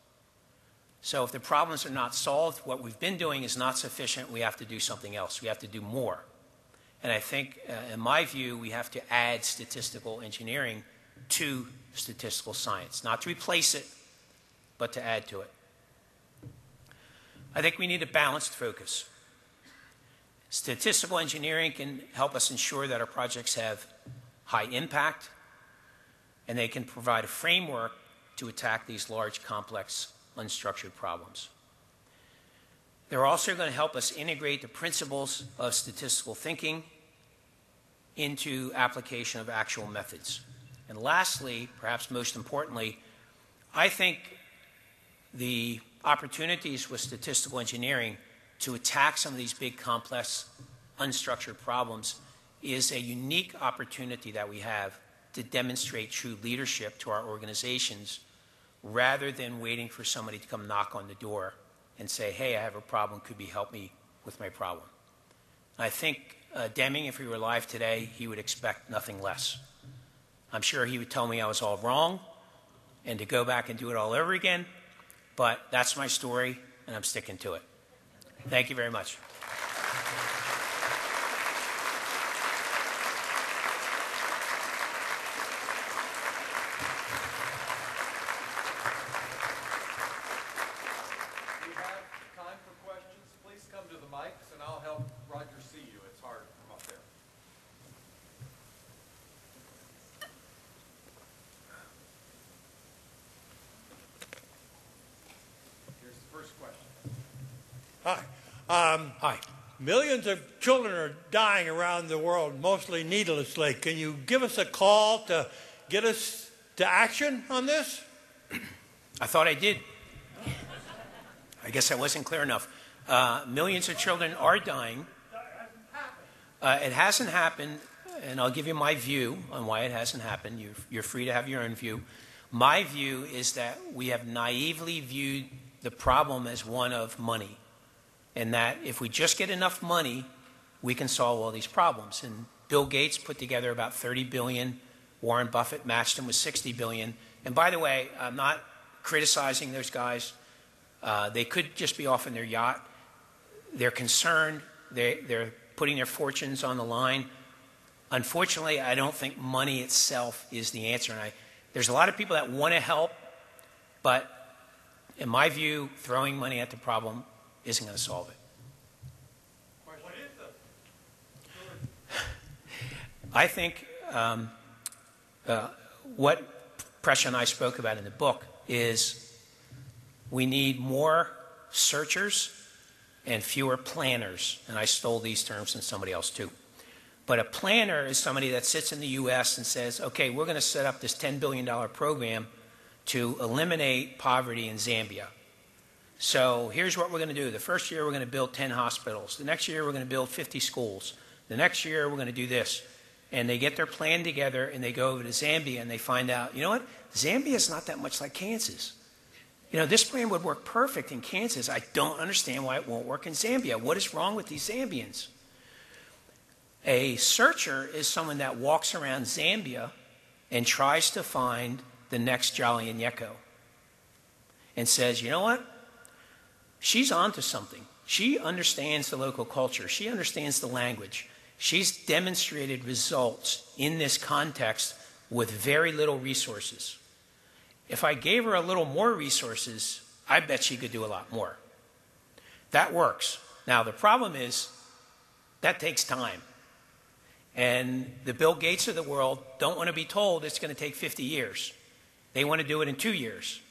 So if the problems are not solved, what we've been doing is not sufficient, we have to do something else. We have to do more. And I think, in my view, we have to add statistical engineering to statistical science. Not to replace it, but to add to it. I think we need a balanced focus. Statistical engineering can help us ensure that our projects have high impact, and they can provide a framework to attack these large, complex, unstructured problems. They're also going to help us integrate the principles of statistical thinking into application of actual methods. And lastly, perhaps most importantly, I think the opportunities with statistical engineering to attack some of these big, complex, unstructured problems is a unique opportunity that we have to demonstrate true leadership to our organizations rather than waiting for somebody to come knock on the door and say, hey, I have a problem, could you help me with my problem? I think Deming, if he were alive today, he would expect nothing less. I'm sure he would tell me I was all wrong and to go back and do it all over again, but that's my story and I'm sticking to it. Thank you very much. Hi. Millions of children are dying around the world, mostly needlessly. Can you give us a call to get us to action on this? I thought I did. I guess I wasn't clear enough. Millions of children are dying. It hasn't happened, and I'll give you my view on why it hasn't happened. You're free to have your own view. My view is that we have naively viewed the problem as one of money. And that if we just get enough money, we can solve all these problems. And Bill Gates put together about $30 billion. Warren Buffett matched him with $60 billion. And by the way, I'm not criticizing those guys. They could just be off in their yacht. They're concerned. They're putting their fortunes on the line. Unfortunately, I don't think money itself is the answer. And there's a lot of people that want to help, but in my view, throwing money at the problem isn't going to solve it. What is I think what Presha and I spoke about in the book is we need more searchers and fewer planners. And I stole these terms from somebody else too. But a planner is somebody that sits in the U.S. and says, okay, we're going to set up this $10 billion program to eliminate poverty in Zambia. So here's what we're going to do. The first year we're going to build 10 hospitals. The next year we're going to build 50 schools. The next year we're going to do this. And they get their plan together and they go over to Zambia and they find out, you know what? Zambia is not that much like Kansas. You know, this plan would work perfect in Kansas. I don't understand why it won't work in Zambia. What is wrong with these Zambians? A searcher is someone that walks around Zambia and tries to find the next Jolly Nyeko and says, you know what? She's onto something. She understands the local culture. She understands the language. She's demonstrated results in this context with very little resources. If I gave her a little more resources, I bet she could do a lot more. That works. Now, the problem is that takes time. And the Bill Gates of the world don't want to be told it's going to take 50 years. They want to do it in 2 years.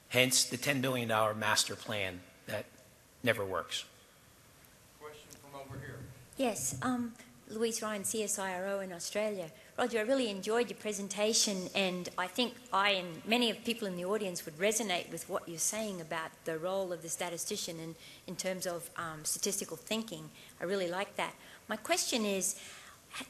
Hence the $10 billion master plan that never works. Question from over here. Yes, Louise Ryan, CSIRO in Australia. Roger, I really enjoyed your presentation, and I think I and many of the people in the audience would resonate with what you're saying about the role of the statistician in terms of statistical thinking. I really like that. My question is,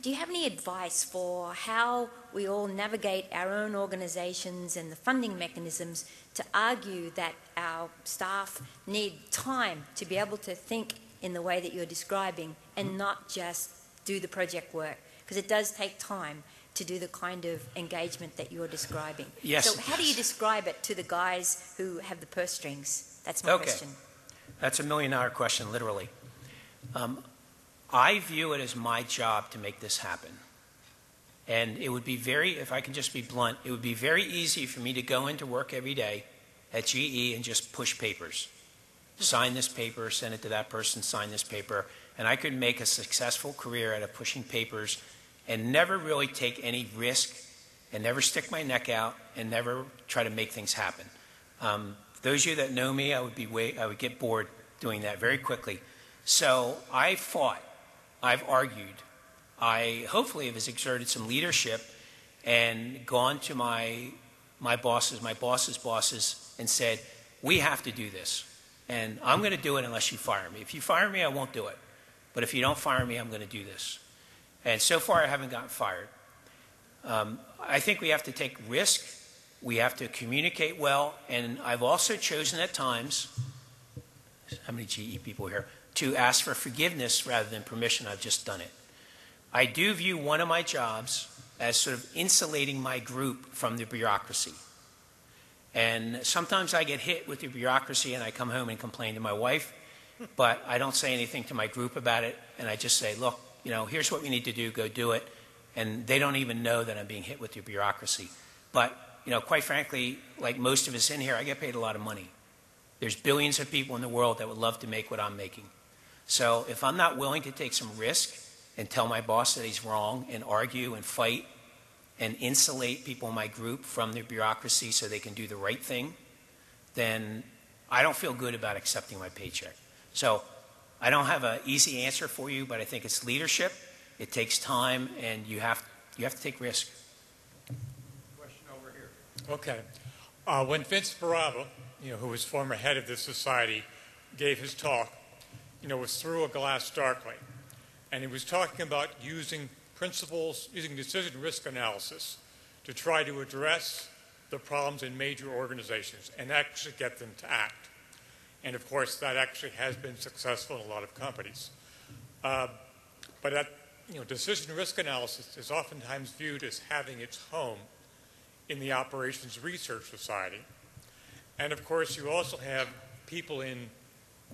do you have any advice for how we all navigate our own organisations and the funding mechanisms to argue that our staff need time to be able to think in the way that you're describing and not just do the project work? Because it does take time to do the kind of engagement that you're describing. Yes. So how do you describe it to the guys who have the purse strings? That's my question. That's $1 million question, literally. I view it as my job to make this happen. And it would be if I can just be blunt, it would be very easy for me to go into work every day at GE and just push papers. Sign this paper, send it to that person, sign this paper. And I could make a successful career out of pushing papers and never really take any risk and never stick my neck out and never try to make things happen. Those of you that know me, I would get bored doing that very quickly. So I fought. I've argued. I hopefully have exerted some leadership and gone to my bosses' bosses, and said, we have to do this. And I'm going to do it unless you fire me. If you fire me, I won't do it. But if you don't fire me, I'm going to do this. And so far, I haven't gotten fired. I think we have to take risk. We have to communicate well. And I've also chosen at times, how many GE people here, to ask for forgiveness rather than permission. I've just done it. I do view one of my jobs as sort of insulating my group from the bureaucracy. And sometimes I get hit with the bureaucracy and I come home and complain to my wife, but I don't say anything to my group about it. And I just say, look, you know, here's what we need to do, go do it. And they don't even know that I'm being hit with the bureaucracy. But, you know, quite frankly, like most of us in here, I get paid a lot of money. There's billions of people in the world that would love to make what I'm making. So if I'm not willing to take some risk and tell my boss that he's wrong and argue and fight and insulate people in my group from the bureaucracy so they can do the right thing, then I don't feel good about accepting my paycheck. So I don't have an easy answer for you, but I think it's leadership. It takes time, and you have to take risk. Question over here. Okay. When Vince Baraba, who was former head of this society, gave his talk, was through a glass darkly. And he was talking about using decision risk analysis to try to address the problems in major organizations and actually get them to act. And of course, that actually has been successful in a lot of companies. But that, decision risk analysis is oftentimes viewed as having its home in the Operations Research Society. And of course, you also have people in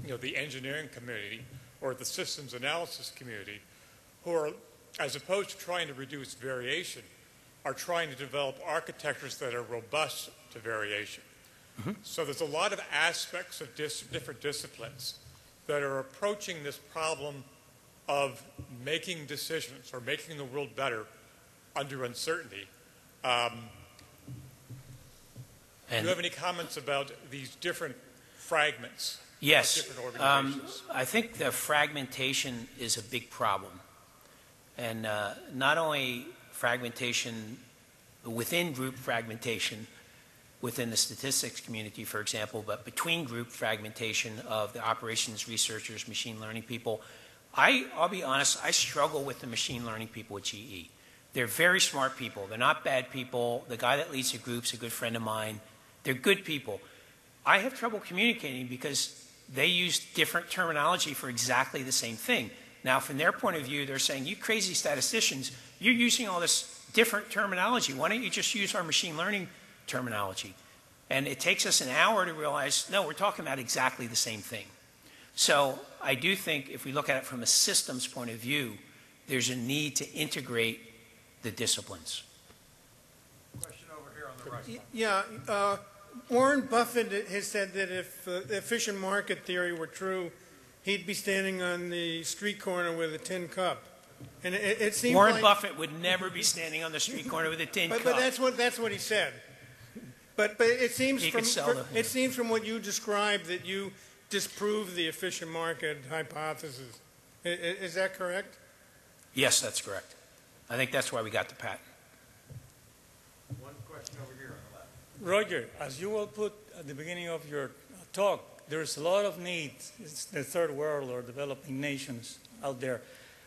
the engineering community or the systems analysis community who are, as opposed to trying to reduce variation, are trying to develop architectures that are robust to variation. Mm-hmm. So there's a lot of aspects of different disciplines that are approaching this problem of making decisions or making the world better under uncertainty. Do you have any comments about these different fragments? Yes. Different organizations? I think the fragmentation is a big problem. And not only fragmentation within group fragmentation within the statistics community, for example, but between group fragmentation of the operations researchers, machine learning people. I'll be honest, I struggle with the machine learning people at GE. They're very smart people. They're not bad people. The guy that leads the group's a good friend of mine. They're good people. I have trouble communicating because they use different terminology for exactly the same thing. Now, from their point of view, they're saying, you crazy statisticians, you're using all this different terminology. Why don't you just use our machine learning terminology? And it takes us an hour to realize, no, we're talking about exactly the same thing. So I do think if we look at it from a systems point of view, there's a need to integrate the disciplines. Question over here on the right. Yeah, Warren Buffett has said that if the efficient market theory were true, he'd be standing on the street corner with a tin cup. And it seems Warren Buffett would never be standing on the street corner with a tin cup. But that's what he said. But it seems it seems from what you described that you disprove the efficient market hypothesis. Is that correct? Yes, that's correct. I think that's why we got the patent. One question over here on the left. Roger, as you will put at the beginning of your talk, there's a lot of needs. It's the third world or developing nations out there.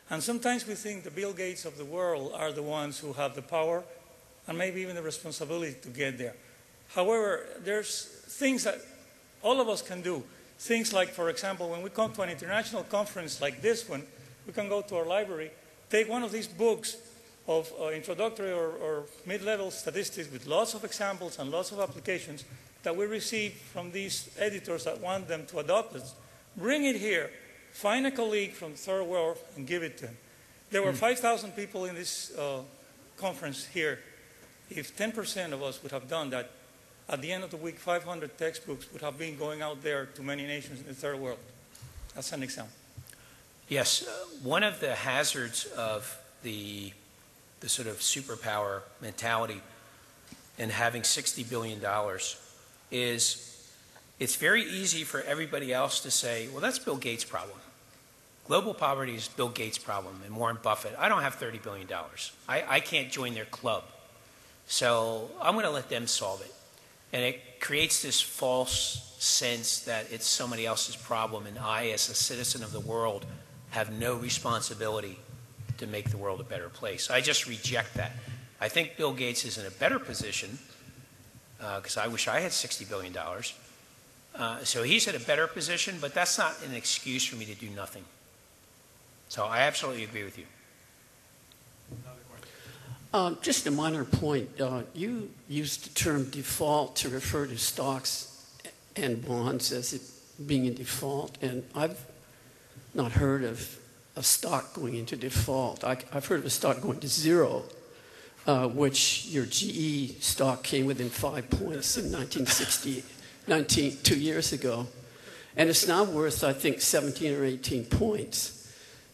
And sometimes we think the Bill Gates of the world are the ones who have the power and maybe even the responsibility to get there. However, there's things that all of us can do. Things like, for example, when we come to an international conference like this one, we can go to our library, take one of these books of introductory or mid-level statistics with lots of examples and lots of applications that we receive from these editors that want them to adopt it. Bring it here. Find a colleague from the third world and give it to him. There were 5,000 people in this conference here. If 10% of us would have done that, at the end of the week, 500 textbooks would have been going out there to many nations in the third world. That's an example. Yes, one of the hazards of the sort of superpower mentality and having $60 billion is it's very easy for everybody else to say, well, that's Bill Gates' problem. Global poverty is Bill Gates' problem and Warren Buffett. I don't have $30 billion. I can't join their club. So I'm going to let them solve it. And it creates this false sense that it's somebody else's problem and I, as a citizen of the world, have no responsibility to make the world a better place. I just reject that. I think Bill Gates is in a better position because I wish I had $60 billion. So he's in a better position, but that's not an excuse for me to do nothing. So I absolutely agree with you. Just a minor point. You used the term default to refer to stocks and bonds as it being in default, and I've not heard of a stock going into default. I've heard of a stock going to zero, which your GE stock came within 5 points in 1960, 2 years ago. And it's now worth, I think, 17 or 18 points.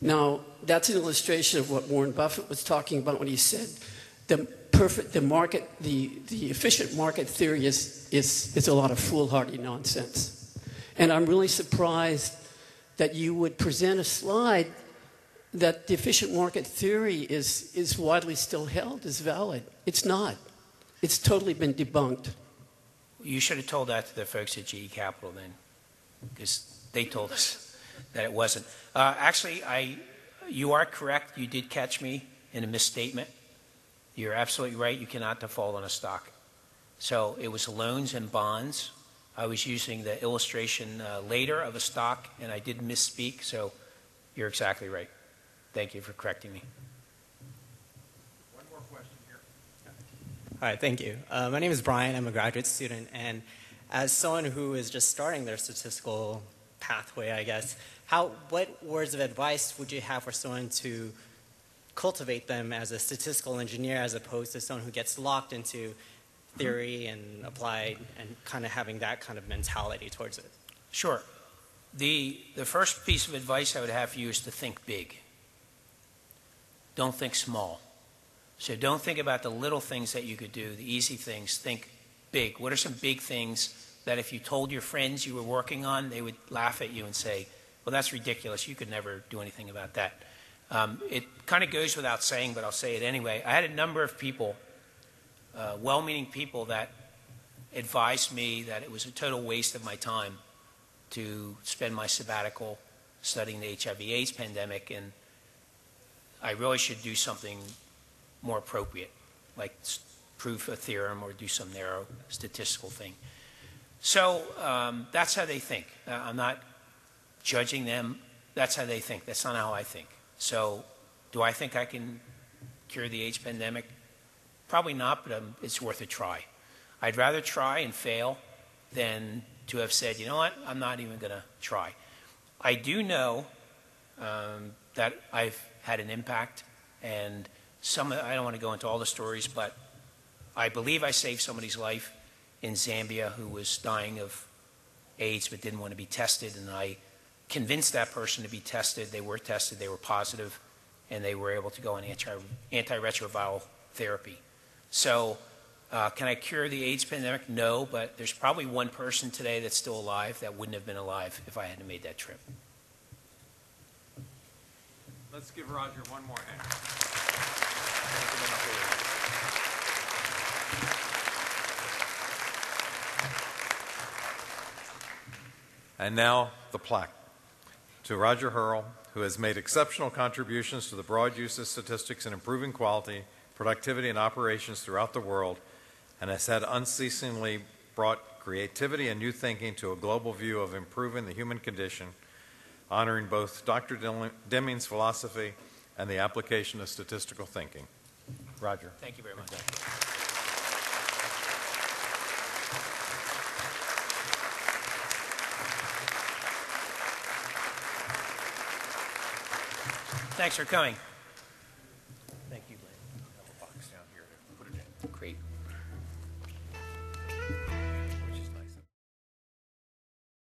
Now, that's an illustration of what Warren Buffett was talking about when he said the efficient market theory is a lot of foolhardy nonsense. And I'm really surprised that you would present a slide that the efficient market theory is widely still held as valid. It's not. It's totally been debunked. You should have told that to the folks at GE Capital then, because they told us that it wasn't. Actually, you are correct. You did catch me in a misstatement. You're absolutely right. You cannot default on a stock. So it was loans and bonds. I was using the illustration later of a stock, and I did misspeak, so you're exactly right. Thank you for correcting me. One more question here. All right, thank you. My name is Brian. I'm a graduate student, and as someone who is just starting their statistical pathway, I guess, what words of advice would you have for someone to cultivate them as a statistical engineer as opposed to someone who gets locked into theory and applied and kind of having that kind of mentality towards it? Sure. The first piece of advice I would have for you is to think big. don't think small. So don't think about the little things that you could do, the easy things. Think big. What are some big things that if you told your friends you were working on, they would laugh at you and say, well, that's ridiculous. You could never do anything about that. It kind of goes without saying, but I'll say it anyway. I had a number of people, well-meaning people, that advised me that it was a total waste of my time to spend my sabbatical studying the HIV/AIDS pandemic, and I really should do something more appropriate, like prove a theorem or do some narrow statistical thing. So that's how they think. I'm not judging them. That's how they think. That's not how I think. So do I think I can cure the AIDS pandemic? Probably not, but it's worth a try. I'd rather try and fail than to have said, you know what, I'm not even going to try. I do know that I've had an impact, and I don't want to go into all the stories, but I believe I saved somebody's life in Zambia who was dying of AIDS but didn't want to be tested, and I convinced that person to be tested. They were tested, they were positive, and they were able to go on antiretroviral therapy. So can I cure the AIDS pandemic? No, but there's probably one person today that's still alive that wouldn't have been alive if I hadn't made that trip. Let's give Roger one more hand. And now the plaque. To Roger Hurrell, who has made exceptional contributions to the broad use of statistics in improving quality, productivity, and operations throughout the world, and has had unceasingly brought creativity and new thinking to a global view of improving the human condition, honoring both Dr. Deming's philosophy and the application of statistical thinking. Roger. Thank you very much. Thanks for coming.